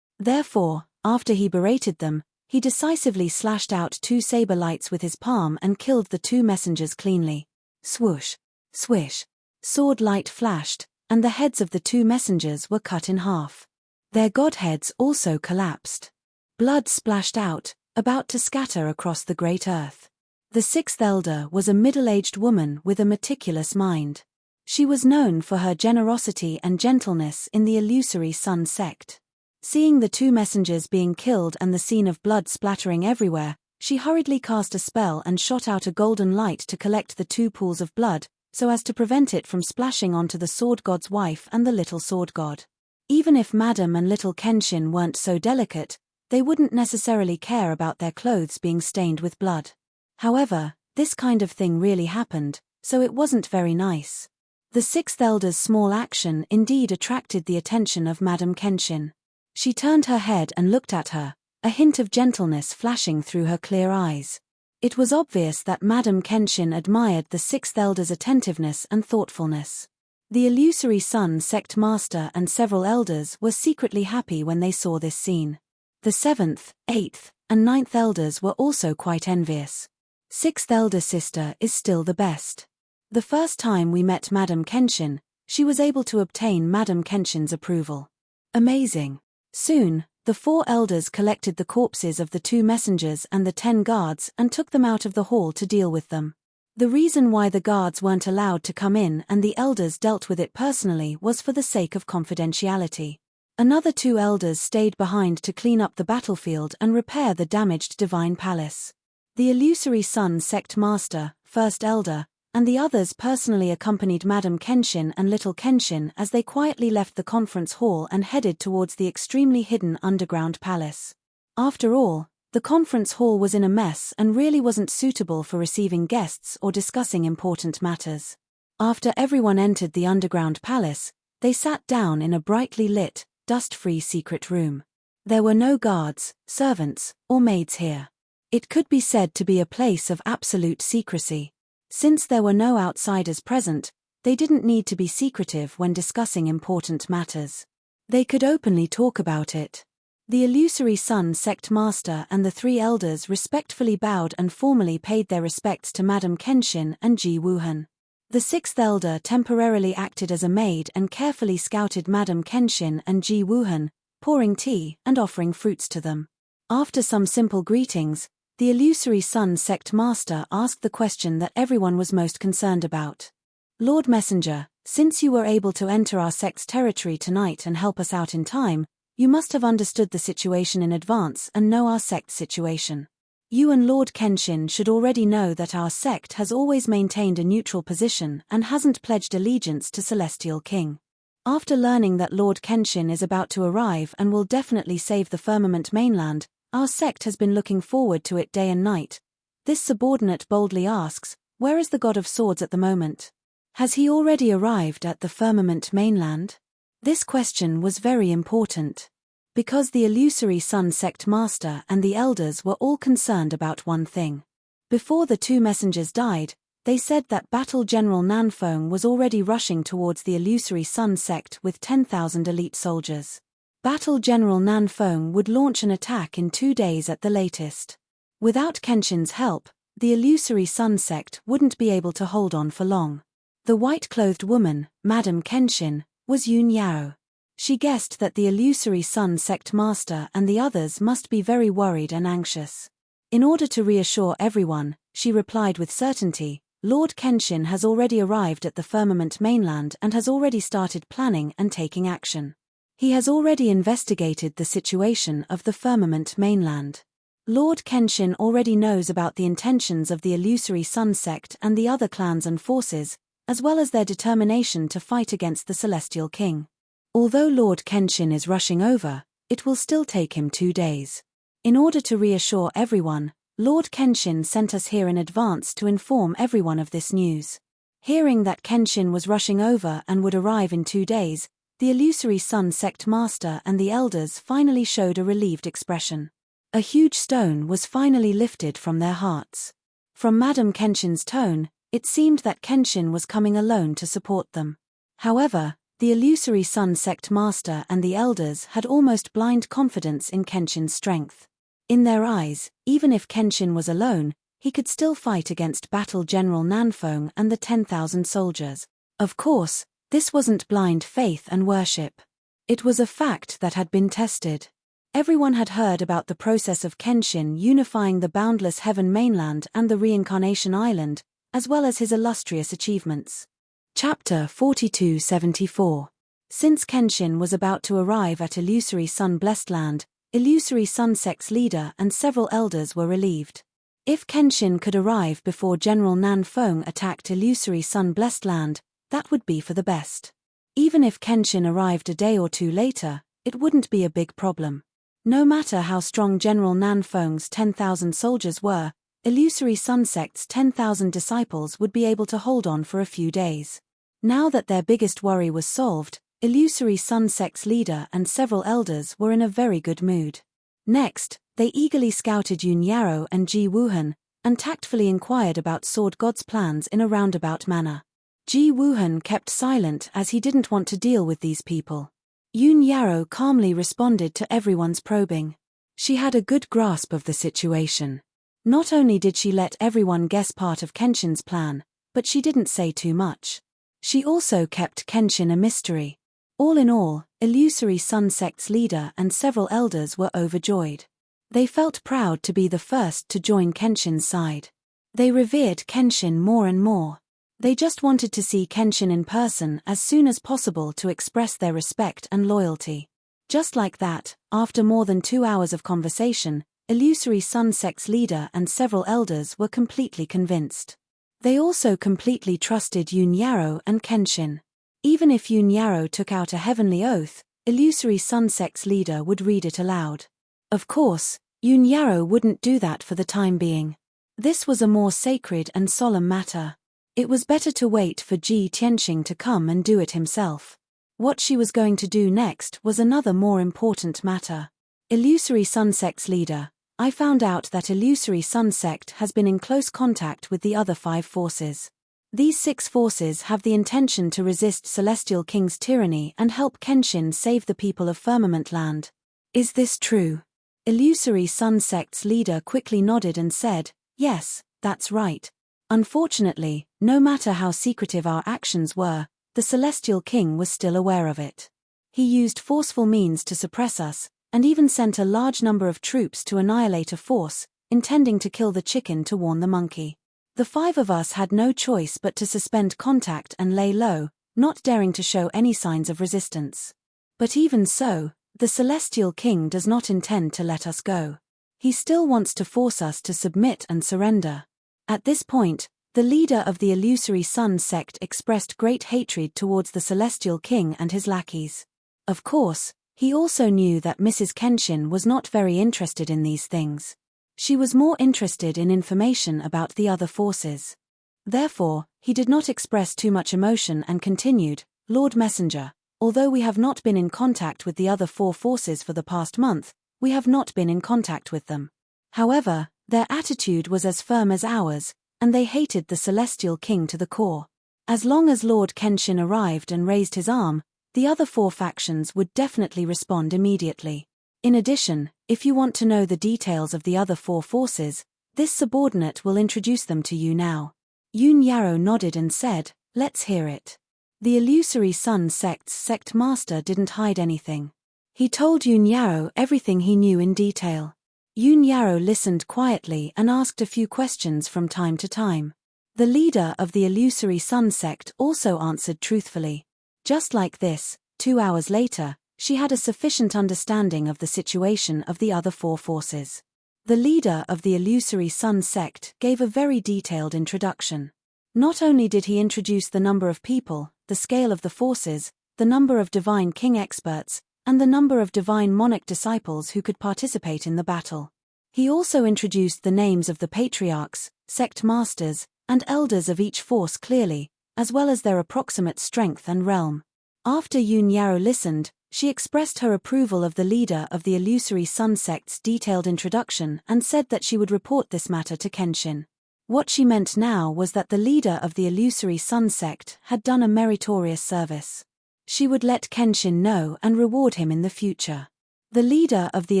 Therefore, after he berated them, he decisively slashed out two saber lights with his palm and killed the two messengers cleanly. Swoosh, swish, sword light flashed, and the heads of the two messengers were cut in half. Their godheads also collapsed. Blood splashed out, about to scatter across the great earth. The sixth elder was a middle-aged woman with a meticulous mind. She was known for her generosity and gentleness in the illusory sun sect. Seeing the two messengers being killed and the scene of blood splattering everywhere, she hurriedly cast a spell and shot out a golden light to collect the two pools of blood, so as to prevent it from splashing onto the sword god's wife and the little sword god. Even if Madam and little Kenshin weren't so delicate, they wouldn't necessarily care about their clothes being stained with blood. However, this kind of thing really happened, so it wasn't very nice. The sixth elder's small action indeed attracted the attention of Madam Kenshin. She turned her head and looked at her, a hint of gentleness flashing through her clear eyes. It was obvious that Madam Kenshin admired the sixth elder's attentiveness and thoughtfulness. The illusory sun sect master and several elders were secretly happy when they saw this scene. The seventh, eighth, and ninth elders were also quite envious. Sixth elder sister is still the best. The first time we met Madam Kenshin, she was able to obtain Madam Kenshin's approval. Amazing. Soon, the four elders collected the corpses of the two messengers and the 10 guards and took them out of the hall to deal with them. The reason why the guards weren't allowed to come in and the elders dealt with it personally was for the sake of confidentiality. Another 2 elders stayed behind to clean up the battlefield and repair the damaged divine palace. The illusory sun sect master, first elder, and the others personally accompanied Madam Kenshin and little Kenshin as they quietly left the conference hall and headed towards the extremely hidden underground palace. After all, the conference hall was in a mess and really wasn't suitable for receiving guests or discussing important matters. After everyone entered the underground palace, they sat down in a brightly lit, dust-free secret room. There were no guards, servants, or maids here. It could be said to be a place of absolute secrecy. Since there were no outsiders present, they didn't need to be secretive when discussing important matters. They could openly talk about it. The illusory sun sect master and the 3 elders respectfully bowed and formally paid their respects to Madam Kenshin and Ji Wuhan. The 6th elder temporarily acted as a maid and carefully scouted Madam Kenshin and Ji Wuhan, pouring tea and offering fruits to them. After some simple greetings, the illusory sun sect master asked the question that everyone was most concerned about. Lord Messenger, since you were able to enter our sect's territory tonight and help us out in time, you must have understood the situation in advance and know our sect's situation. You and Lord Kenshin should already know that our sect has always maintained a neutral position and hasn't pledged allegiance to Celestial King. After learning that Lord Kenshin is about to arrive and will definitely save the firmament mainland, our sect has been looking forward to it day and night. This subordinate boldly asks, where is the God of Swords at the moment? Has he already arrived at the firmament mainland? This question was very important. Because the illusory sun sect master and the elders were all concerned about one thing. Before the two messengers died, they said that Battle General Nanfeng was already rushing towards the illusory sun sect with 10,000 elite soldiers. Battle General Nanfeng would launch an attack in 2 days at the latest. Without Kenshin's help, the illusory sun sect wouldn't be able to hold on for long. The white-clothed woman, Madame Kenshin, was Yun Yao. She guessed that the illusory sun sect master and the others must be very worried and anxious. In order to reassure everyone, she replied with certainty, Lord Kenshin has already arrived at the firmament mainland and has already started planning and taking action. He has already investigated the situation of the firmament mainland. Lord Kenshin already knows about the intentions of the illusory sun sect and the other clans and forces, as well as their determination to fight against the Celestial King. Although Lord Kenshin is rushing over, it will still take him 2 days. In order to reassure everyone, Lord Kenshin sent us here in advance to inform everyone of this news. Hearing that Kenshin was rushing over and would arrive in 2 days, the illusory sun sect master and the elders finally showed a relieved expression. A huge stone was finally lifted from their hearts. From Madame Kenshin's tone, it seemed that Kenshin was coming alone to support them. However, the illusory sun sect master and the elders had almost blind confidence in Kenshin's strength. In their eyes, even if Kenshin was alone, he could still fight against Battle General Nanfeng and the 10,000 soldiers. Of course, this wasn't blind faith and worship. It was a fact that had been tested. Everyone had heard about the process of Kenshin unifying the boundless heaven mainland and the reincarnation island, as well as his illustrious achievements. Chapter 4274. Since Kenshin was about to arrive at illusory sun-blessed land, illusory sun sect's leader and several elders were relieved. If Kenshin could arrive before General Nanfeng attacked illusory sun-blessed land, that would be for the best. Even if Kenshin arrived a day or 2 later, it wouldn't be a big problem. No matter how strong General Nanfeng's 10,000 soldiers were, illusory sun sect's 10,000 disciples would be able to hold on for a few days. Now that their biggest worry was solved, illusory sun sect's leader and several elders were in a very good mood. Next, they eagerly scouted Yun Yao and Ji Wuhan, and tactfully inquired about Sword God's plans in a roundabout manner. Ji Wuhan kept silent as he didn't want to deal with these people. Yun Yao calmly responded to everyone's probing. She had a good grasp of the situation. Not only did she let everyone guess part of Kenshin's plan, but she didn't say too much. She also kept Kenshin a mystery. All in all, illusory sun sect's leader and several elders were overjoyed. They felt proud to be the first to join Kenshin's side. They revered Kenshin more and more. They just wanted to see Kenshin in person as soon as possible to express their respect and loyalty. Just like that, after more than 2 hours of conversation, illusory sun sect's leader and several elders were completely convinced. They also completely trusted Yun Yao and Kenshin. Even if Yun Yao took out a heavenly oath, illusory sun sect's leader would read it aloud. Of course, Yun Yao wouldn't do that for the time being. This was a more sacred and solemn matter. It was better to wait for Ji Tianxing to come and do it himself. What she was going to do next was another more important matter. Illusory sun sect's leader, I found out that illusory sun sect has been in close contact with the other 5 forces. These 6 forces have the intention to resist Celestial King's tyranny and help Kenshin save the people of Firmament Land. Is this true? Illusory sun sect's leader quickly nodded and said, yes, that's right. Unfortunately, no matter how secretive our actions were, the Celestial King was still aware of it. He used forceful means to suppress us, and even sent a large number of troops to annihilate a force, intending to kill the chicken to warn the monkey. The 5 of us had no choice but to suspend contact and lay low, not daring to show any signs of resistance. But even so, the Celestial King does not intend to let us go. He still wants to force us to submit and surrender. At this point, the leader of the illusory sun sect expressed great hatred towards the Celestial King and his lackeys. Of course, he also knew that Mrs. Kenshin was not very interested in these things. She was more interested in information about the other forces. Therefore, he did not express too much emotion and continued, Lord Messenger, Although we have not been in contact with the other four forces for the past month, we have not been in contact with them. However, their attitude was as firm as ours, and they hated the Celestial King to the core. As long as Lord Kenshin arrived and raised his arm, the other four factions would definitely respond immediately. In addition, if you want to know the details of the other four forces, this subordinate will introduce them to you now. Yun Yarrow nodded and said, "Let's hear it." The Illusory Sun Sect's sect master didn't hide anything. He told Yun Yarrow everything he knew in detail. Yun Yarrow listened quietly and asked a few questions from time to time. The leader of the Illusory Sun Sect also answered truthfully. Just like this, 2 hours later, she had a sufficient understanding of the situation of the other four forces. The leader of the Illusory Sun Sect gave a very detailed introduction. Not only did he introduce the number of people, the scale of the forces, the number of Divine King experts, and the number of Divine Monarch disciples who could participate in the battle. He also introduced the names of the patriarchs, sect masters, and elders of each force clearly, as well as their approximate strength and realm. After Yun Yarrow listened, she expressed her approval of the leader of the Illusory Sun Sect's detailed introduction and said that she would report this matter to Kenshin. What she meant now was that the leader of the Illusory Sun Sect had done a meritorious service. She would let Kenshin know and reward him in the future. The leader of the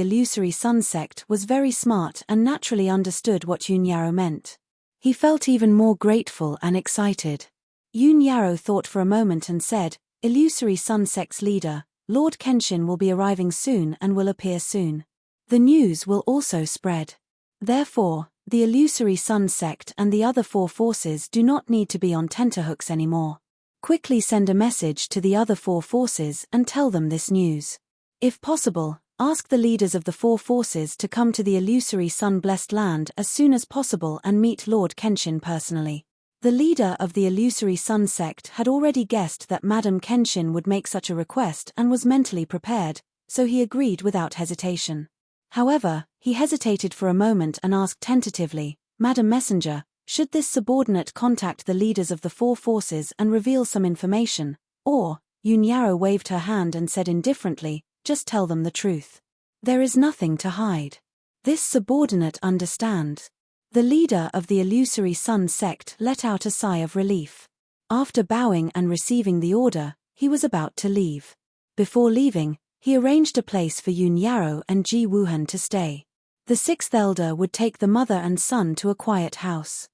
Illusory Sun Sect was very smart and naturally understood what Yun Yarrow meant. He felt even more grateful and excited. Yun Yarrow thought for a moment and said, "Illusory Sun Sect's leader, Lord Kenshin will be arriving soon and will appear soon. The news will also spread. Therefore, the Illusory Sun Sect and the other four forces do not need to be on tenterhooks anymore. Quickly send a message to the other four forces and tell them this news. If possible, ask the leaders of the four forces to come to the Illusory Sun-blessed land as soon as possible and meet Lord Kenshin personally." The leader of the Illusory Sun Sect had already guessed that Madame Kenshin would make such a request and was mentally prepared, so he agreed without hesitation. However, he hesitated for a moment and asked tentatively, "Madam Messenger, should this subordinate contact the leaders of the four forces and reveal some information, or," Yun Yarrow waved her hand and said indifferently, "just tell them the truth. There is nothing to hide. This subordinate understands." The leader of the Illusory Sun Sect let out a sigh of relief. After bowing and receiving the order, he was about to leave. Before leaving, he arranged a place for Yun Yarrow and Ji Wuhan to stay. The sixth elder would take the mother and son to a quiet house.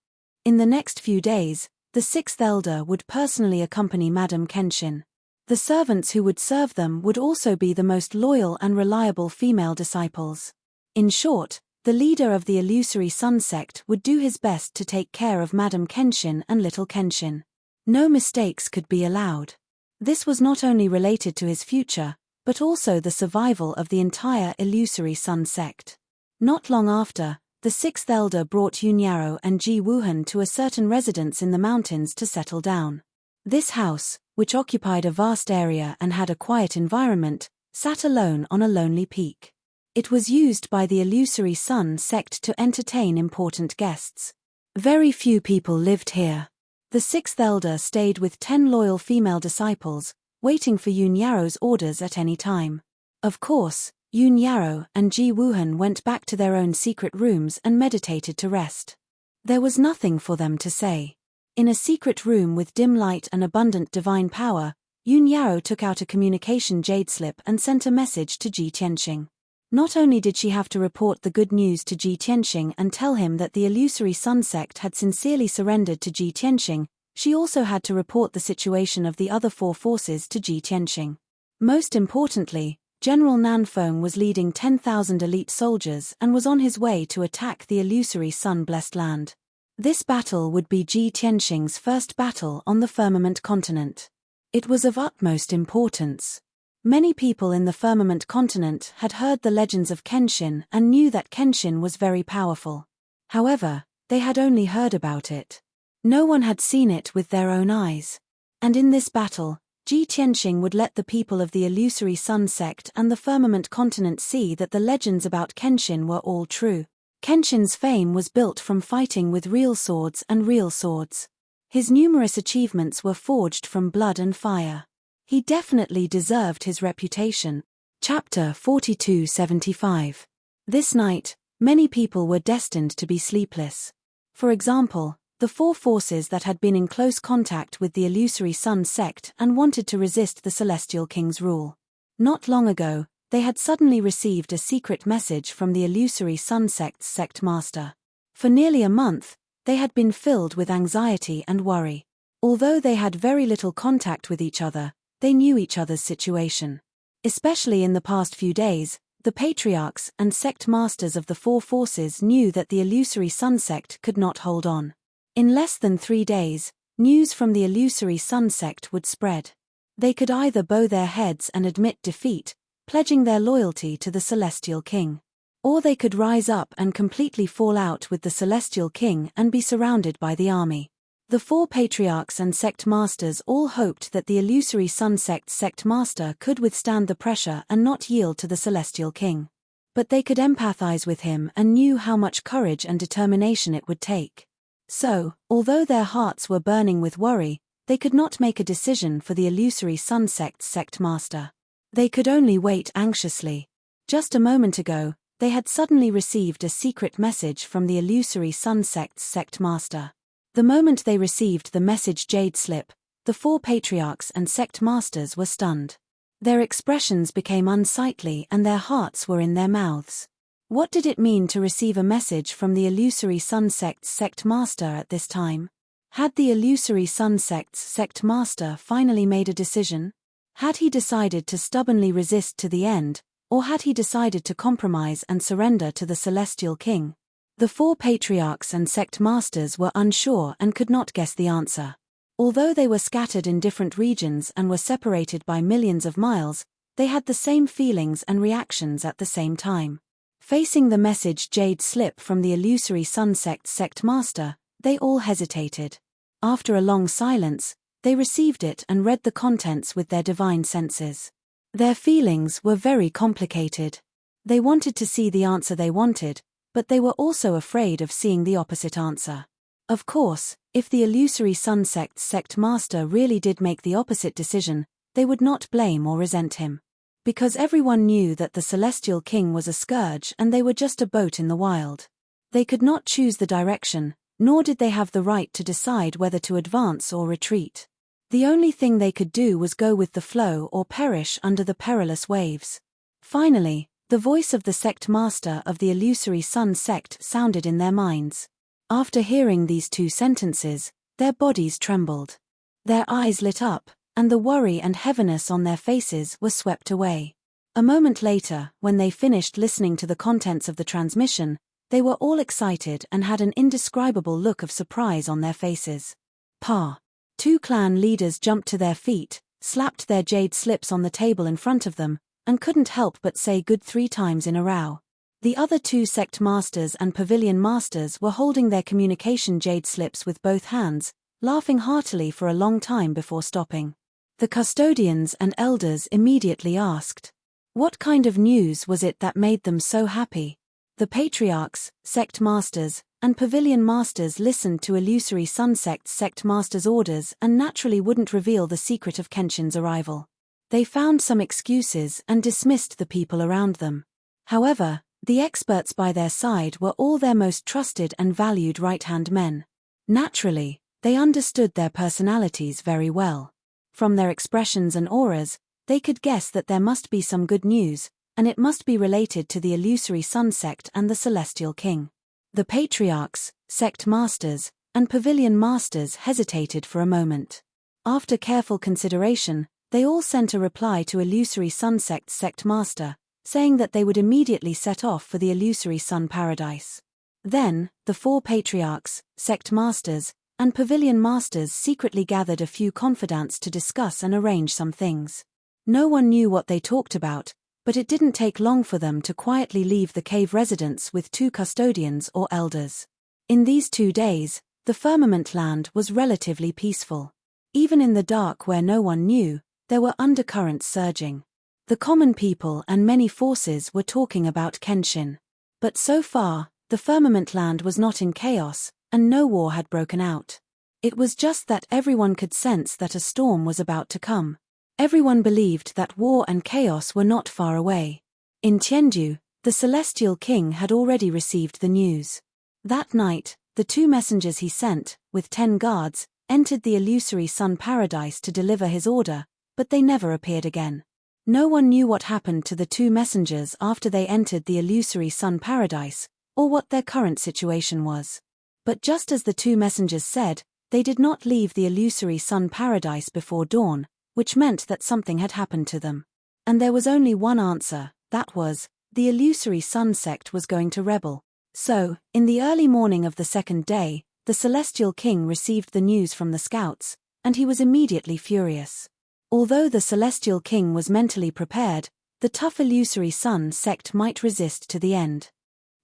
In the next few days, the sixth elder would personally accompany Madame Kenshin. The servants who would serve them would also be the most loyal and reliable female disciples. In short, the leader of the Illusory Sun Sect would do his best to take care of Madame Kenshin and little Kenshin. No mistakes could be allowed. This was not only related to his future, but also the survival of the entire Illusory Sun Sect. Not long after, the sixth elder brought Yun Yarrow and Ji Wuhan to a certain residence in the mountains to settle down. This house, which occupied a vast area and had a quiet environment, sat alone on a lonely peak. It was used by the Illusory Sun Sect to entertain important guests. Very few people lived here. The sixth elder stayed with 10 loyal female disciples, waiting for Yun Yarrow's orders at any time. Of course, Yun Yarrow and Ji Wuhan went back to their own secret rooms and meditated to rest. There was nothing for them to say. In a secret room with dim light and abundant divine power, Yun Yarrow took out a communication jade slip and sent a message to Ji Tianxing. Not only did she have to report the good news to Ji Tianxing and tell him that the Illusory Sun Sect had sincerely surrendered to Ji Tianxing, she also had to report the situation of the other four forces to Ji Tianxing. Most importantly, General Nanfeng was leading 10,000 elite soldiers and was on his way to attack the Illusory Sun-blessed land. This battle would be Ji Tianxing's first battle on the Firmament Continent. It was of utmost importance. Many people in the Firmament Continent had heard the legends of Kenshin and knew that Kenshin was very powerful. However, they had only heard about it. No one had seen it with their own eyes. And in this battle, Ji Tianxing would let the people of the Illusory Sun Sect and the Firmament Continent see that the legends about Kenshin were all true. Kenshin's fame was built from fighting with real swords and real swords. His numerous achievements were forged from blood and fire. He definitely deserved his reputation. Chapter 4275. This night, many people were destined to be sleepless. For example, the four forces that had been in close contact with the illusory sun sect and wanted to resist the Celestial King's rule. Not long ago, they had suddenly received a secret message from the illusory sun sect's sect master. For nearly a month, they had been filled with anxiety and worry. Although they had very little contact with each other, they knew each other's situation. Especially in the past few days, the patriarchs and sect masters of the four forces knew that the illusory sun sect could not hold on. In less than 3 days, news from the illusory sun sect would spread. They could either bow their heads and admit defeat, pledging their loyalty to the Celestial King. Or they could rise up and completely fall out with the Celestial King and be surrounded by the army. The four patriarchs and sect masters all hoped that the illusory sun sect's sect master could withstand the pressure and not yield to the Celestial King. But they could empathize with him and knew how much courage and determination it would take. So, although their hearts were burning with worry, they could not make a decision for the illusory sun sect's sect master. They could only wait anxiously. Just a moment ago, they had suddenly received a secret message from the illusory sun sect's sect master. The moment they received the message jade slip, the four patriarchs and sect masters were stunned. Their expressions became unsightly and their hearts were in their mouths. What did it mean to receive a message from the illusory sun sect's sect master at this time? Had the illusory sun sect's sect master finally made a decision? Had he decided to stubbornly resist to the end, or had he decided to compromise and surrender to the Celestial King? The four patriarchs and sect masters were unsure and could not guess the answer. Although they were scattered in different regions and were separated by millions of miles, they had the same feelings and reactions at the same time. Facing the message jade slip from the illusory sun sect's sect master, they all hesitated. After a long silence, they received it and read the contents with their divine senses. Their feelings were very complicated. They wanted to see the answer they wanted, but they were also afraid of seeing the opposite answer. Of course, if the illusory sun sect's sect master really did make the opposite decision, they would not blame or resent him. Because everyone knew that the Celestial King was a scourge and they were just a boat in the wild. They could not choose the direction, nor did they have the right to decide whether to advance or retreat. The only thing they could do was go with the flow or perish under the perilous waves. Finally, the voice of the sect master of the illusory sun sect sounded in their minds. After hearing these 2 sentences, their bodies trembled. Their eyes lit up, and the worry and heaviness on their faces were swept away. A moment later, when they finished listening to the contents of the transmission, they were all excited and had an indescribable look of surprise on their faces. 2 clan leaders jumped to their feet, slapped their jade slips on the table in front of them, and couldn't help but say good 3 times in a row. The other 2 sect masters and pavilion masters were holding their communication jade slips with both hands, laughing heartily for a long time before stopping. The custodians and elders immediately asked, what kind of news was it that made them so happy? The patriarchs, sect masters, and pavilion masters listened to illusory sun sect's sect masters' orders and naturally wouldn't reveal the secret of Kenshin's arrival. They found some excuses and dismissed the people around them. However, the experts by their side were all their most trusted and valued right-hand men. Naturally, they understood their personalities very well. From their expressions and auras, they could guess that there must be some good news, and it must be related to the illusory sun sect and the Celestial King. The patriarchs, sect masters, and pavilion masters hesitated for a moment. After careful consideration, they all sent a reply to illusory sun sect's sect master, saying that they would immediately set off for the illusory sun paradise. Then, the 4 patriarchs, sect masters, and pavilion masters secretly gathered a few confidants to discuss and arrange some things. No one knew what they talked about, but it didn't take long for them to quietly leave the cave residence with 2 custodians or elders. In these 2 days, the firmament land was relatively peaceful. Even in the dark where no one knew, there were undercurrents surging. The common people and many forces were talking about Kenshin. But so far, the firmament land was not in chaos, and no war had broken out. It was just that everyone could sense that a storm was about to come. Everyone believed that war and chaos were not far away. In Tianju, the Celestial King had already received the news. That night, the 2 messengers he sent, with 10 guards, entered the illusory sun paradise to deliver his order, but they never appeared again. No one knew what happened to the 2 messengers after they entered the illusory sun paradise, or what their current situation was. But just as the 2 messengers said, they did not leave the illusory sun paradise before dawn, which meant that something had happened to them. And there was only one answer, that was, the illusory sun sect was going to rebel. So, in the early morning of the 2nd day, the Celestial King received the news from the scouts, and he was immediately furious. Although the Celestial King was mentally prepared, the tough illusory sun sect might resist to the end.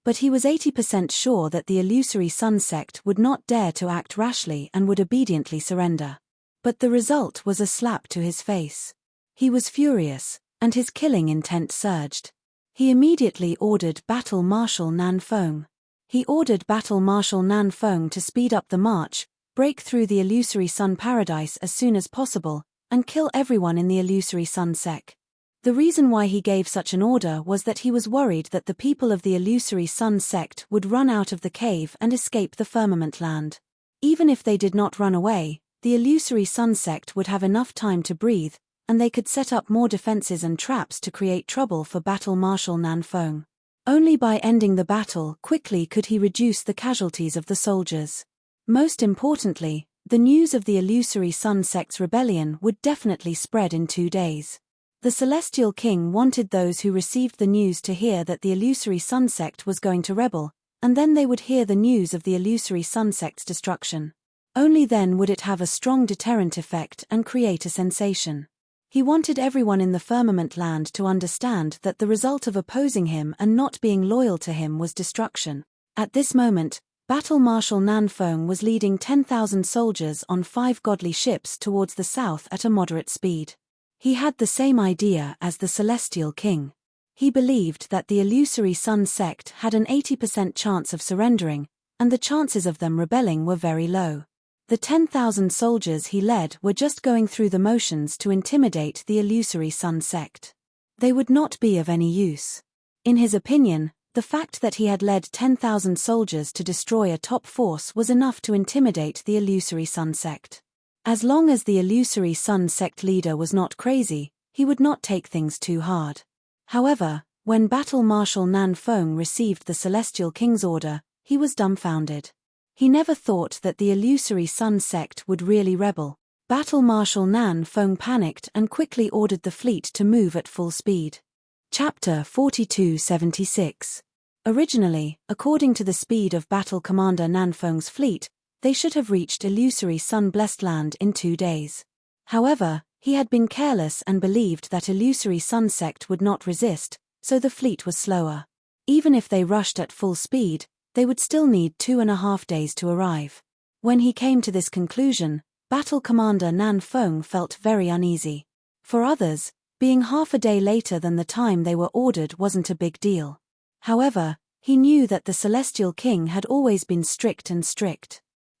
But he was 80% sure that the illusory sun sect would not dare to act rashly and would obediently surrender. But the result was a slap to his face. He was furious, and his killing intent surged. He immediately ordered Battle Marshal Nan Feng. He ordered Battle Marshal Nan Feng to speed up the march, break through the illusory sun paradise as soon as possible, and kill everyone in the illusory sun sect. The reason why he gave such an order was that he was worried that the people of the illusory sun sect would run out of the cave and escape the firmament land. Even if they did not run away, the illusory sun sect would have enough time to breathe, and they could set up more defenses and traps to create trouble for Battle Marshal Nan Feng. Only by ending the battle quickly could he reduce the casualties of the soldiers. Most importantly, the news of the illusory sun sect's rebellion would definitely spread in 2 days. The Celestial King wanted those who received the news to hear that the illusory sun sect was going to rebel, and then they would hear the news of the illusory sun sect's destruction. Only then would it have a strong deterrent effect and create a sensation. He wanted everyone in the firmament land to understand that the result of opposing him and not being loyal to him was destruction. At this moment, Battle Marshal Nan Feng was leading 10,000 soldiers on 5 godly ships towards the south at a moderate speed. He had the same idea as the Celestial King. He believed that the illusory sun sect had an 80% chance of surrendering, and the chances of them rebelling were very low. The 10,000 soldiers he led were just going through the motions to intimidate the illusory sun sect. They would not be of any use. In his opinion, the fact that he had led 10,000 soldiers to destroy a top force was enough to intimidate the illusory sun sect. As long as the illusory sun sect leader was not crazy, he would not take things too hard. However, when Battle Marshal Nan Feng received the Celestial King's order, he was dumbfounded. He never thought that the illusory sun sect would really rebel. Battle Marshal Nan Feng panicked and quickly ordered the fleet to move at full speed. Chapter 4276. Originally, according to the speed of Battle Commander Nan Feng's fleet, they should have reached illusory sun-blessed land in 2 days. However, he had been careless and believed that illusory sun sect would not resist, so the fleet was slower. Even if they rushed at full speed, they would still need 2.5 days to arrive. When he came to this conclusion, Battle Commander Nan Feng felt very uneasy. For others, being half a day later than the time they were ordered wasn't a big deal. However, he knew that the Celestial King had always been strict.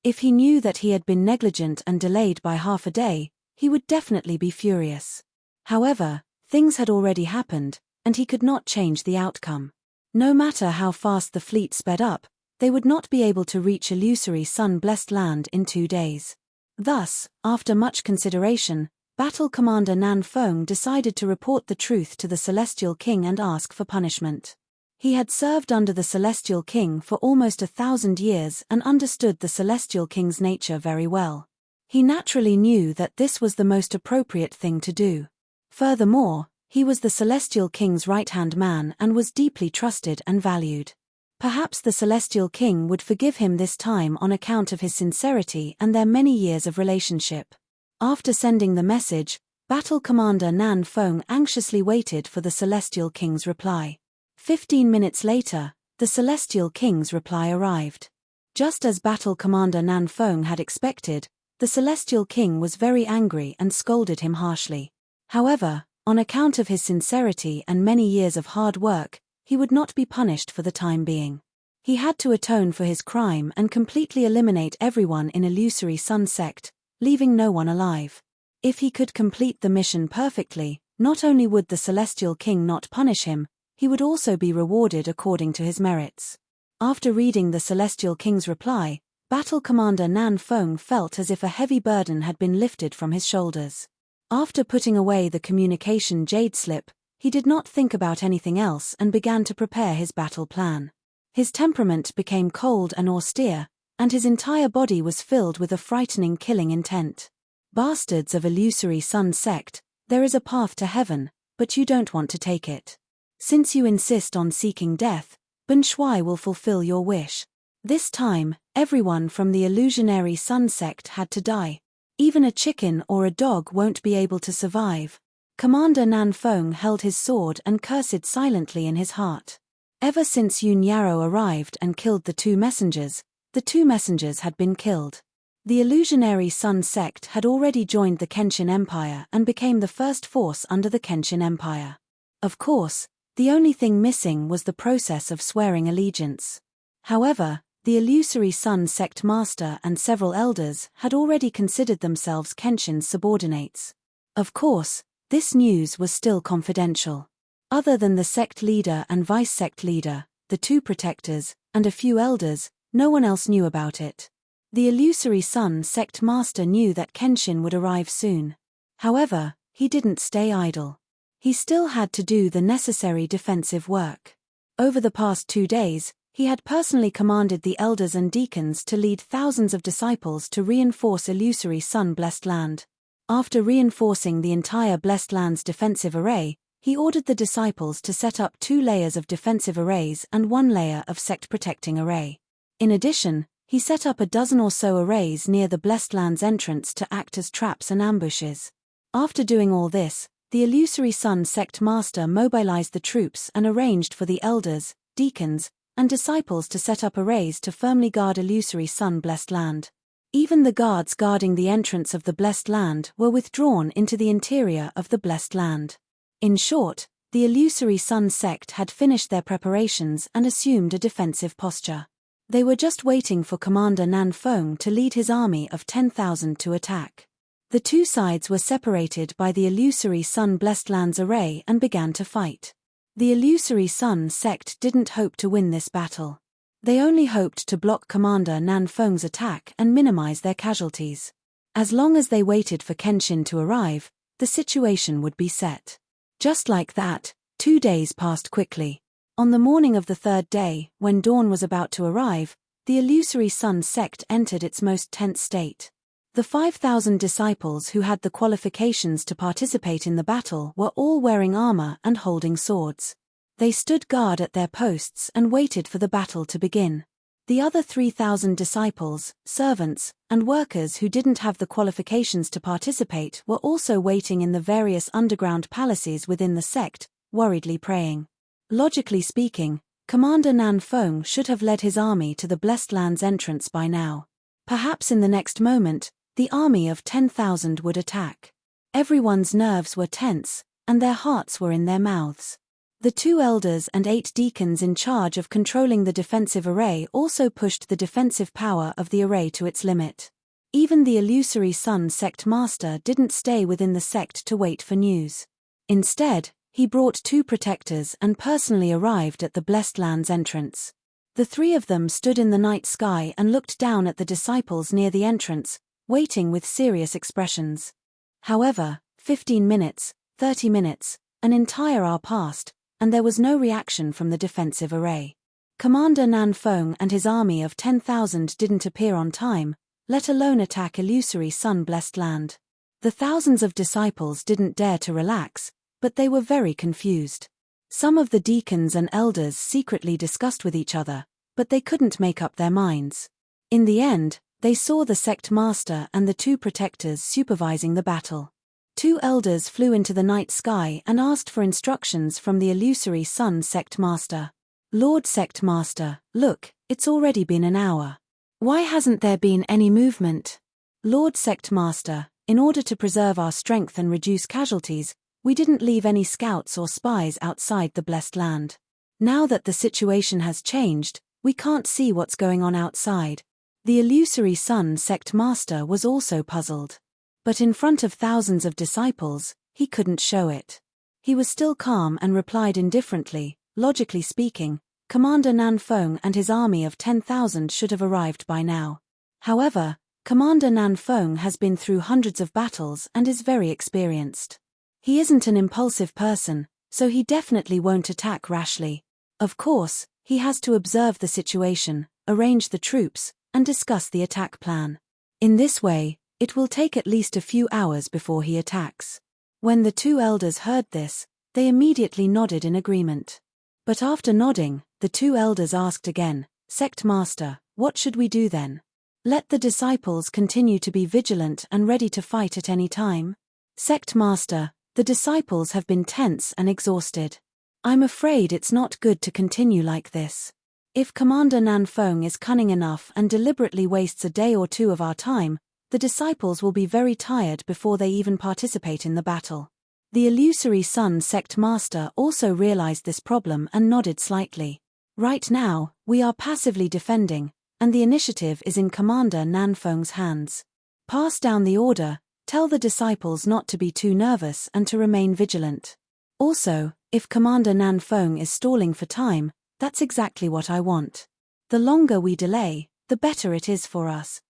If he knew that he had been negligent and delayed by half a day, he would definitely be furious. However, things had already happened, and he could not change the outcome. No matter how fast the fleet sped up, they would not be able to reach illusory sun-blessed land in 2 days. Thus, after much consideration, Battle Commander Nan Feng decided to report the truth to the Celestial King and ask for punishment. He had served under the Celestial King for almost 1,000 years and understood the Celestial King's nature very well. He naturally knew that this was the most appropriate thing to do. Furthermore, he was the Celestial King's right-hand man and was deeply trusted and valued. Perhaps the Celestial King would forgive him this time on account of his sincerity and their many years of relationship. After sending the message, Battle Commander Nan Feng anxiously waited for the Celestial King's reply. 15 minutes later, the Celestial King's reply arrived. Just as Battle Commander Nan Feng had expected, the Celestial King was very angry and scolded him harshly. However, on account of his sincerity and many years of hard work, he would not be punished for the time being. He had to atone for his crime and completely eliminate everyone in illusory sun sect, leaving no one alive. If he could complete the mission perfectly, not only would the Celestial King not punish him, he would also be rewarded according to his merits. After reading the Celestial King's reply, Battle Commander Nan Feng felt as if a heavy burden had been lifted from his shoulders. After putting away the communication jade slip, he did not think about anything else and began to prepare his battle plan. His temperament became cold and austere, and his entire body was filled with a frightening killing intent. Bastards of illusory sun sect, there is a path to heaven, but you don't want to take it. Since you insist on seeking death, Ben Shui will fulfill your wish. This time, everyone from the illusionary sun sect had to die. Even a chicken or a dog won't be able to survive. Commander Nan Feng held his sword and cursed silently in his heart. Ever since Yun Yarrow arrived and killed the two messengers had been killed. The illusionary sun sect had already joined the Kenshin Empire and became the first force under the Kenshin Empire. Of course, the only thing missing was the process of swearing allegiance. However, the illusory sun sect master and several elders had already considered themselves Kenshin's subordinates. Of course, this news was still confidential. Other than the sect leader and vice-sect leader, the two protectors, and a few elders, no one else knew about it. The illusory sun sect master knew that Kenshin would arrive soon. However, he didn't stay idle. He still had to do the necessary defensive work. Over the past 2 days, he had personally commanded the elders and deacons to lead thousands of disciples to reinforce illusory sun-blessed land. After reinforcing the entire blessed land's defensive array, he ordered the disciples to set up 2 layers of defensive arrays and 1 layer of sect-protecting array. In addition, he set up a dozen or so arrays near the blessed land's entrance to act as traps and ambushes. After doing all this, the illusory sun sect master mobilized the troops and arranged for the elders, deacons, and disciples to set up arrays to firmly guard illusory sun-blessed land. Even the guards guarding the entrance of the blessed land were withdrawn into the interior of the blessed land. In short, the illusory sun sect had finished their preparations and assumed a defensive posture. They were just waiting for Commander Nan Feng to lead his army of 10,000 to attack. The two sides were separated by the illusory sun-blessed land's array and began to fight. The illusory sun sect didn't hope to win this battle. They only hoped to block Commander Nan Feng's attack and minimize their casualties. As long as they waited for Kenshin to arrive, the situation would be set. Just like that, 2 days passed quickly. On the morning of the 3rd day, when dawn was about to arrive, the illusory sun sect entered its most tense state. The 5,000 disciples who had the qualifications to participate in the battle were all wearing armor and holding swords. They stood guard at their posts and waited for the battle to begin. The other 3,000 disciples, servants, and workers who didn't have the qualifications to participate were also waiting in the various underground palaces within the sect, worriedly praying. Logically speaking, Commander Nan Feng should have led his army to the blessed land's entrance by now. Perhaps in the next moment, the army of 10,000 would attack. Everyone's nerves were tense, and their hearts were in their mouths. The 2 elders and 8 deacons in charge of controlling the defensive array also pushed the defensive power of the array to its limit. Even the illusory sun sect master didn't stay within the sect to wait for news. Instead, he brought 2 protectors and personally arrived at the blessed land's entrance. The 3 of them stood in the night sky and looked down at the disciples near the entrance, waiting with serious expressions. However, 15 minutes, 30 minutes, an entire hour passed, and there was no reaction from the defensive array. Commander Nan Feng and his army of 10,000 didn't appear on time, let alone attack illusory sun-blessed land. The thousands of disciples didn't dare to relax, but they were very confused. Some of the deacons and elders secretly discussed with each other, but they couldn't make up their minds. In the end, they saw the sect master and the 2 protectors supervising the battle. 2 elders flew into the night sky and asked for instructions from the illusory sun sect master. Lord Sect Master, look, it's already been an hour. Why hasn't there been any movement? Lord Sect Master, in order to preserve our strength and reduce casualties, we didn't leave any scouts or spies outside the blessed land. Now that the situation has changed, we can't see what's going on outside. The illusory sun sect master was also puzzled. But in front of thousands of disciples, he couldn't show it. He was still calm and replied indifferently, logically speaking, Commander Nan Feng and his army of 10,000 should have arrived by now. However, Commander Nan Feng has been through hundreds of battles and is very experienced. He isn't an impulsive person, so he definitely won't attack rashly. Of course, he has to observe the situation, arrange the troops, and discuss the attack plan. In this way, it will take at least a few hours before he attacks. When the two elders heard this, they immediately nodded in agreement. But after nodding, the two elders asked again, Sect Master, what should we do then? Let the disciples continue to be vigilant and ready to fight at any time? Sect Master, the disciples have been tense and exhausted. I'm afraid it's not good to continue like this. If Commander Nan Feng is cunning enough and deliberately wastes a day or two of our time, the disciples will be very tired before they even participate in the battle. The illusory Sun Sect Master also realized this problem and nodded slightly. Right now, we are passively defending, and the initiative is in Commander Nan Feng's hands. Pass down the order, tell the disciples not to be too nervous and to remain vigilant. Also, if Commander Nan Feng is stalling for time, that's exactly what I want. The longer we delay, the better it is for us.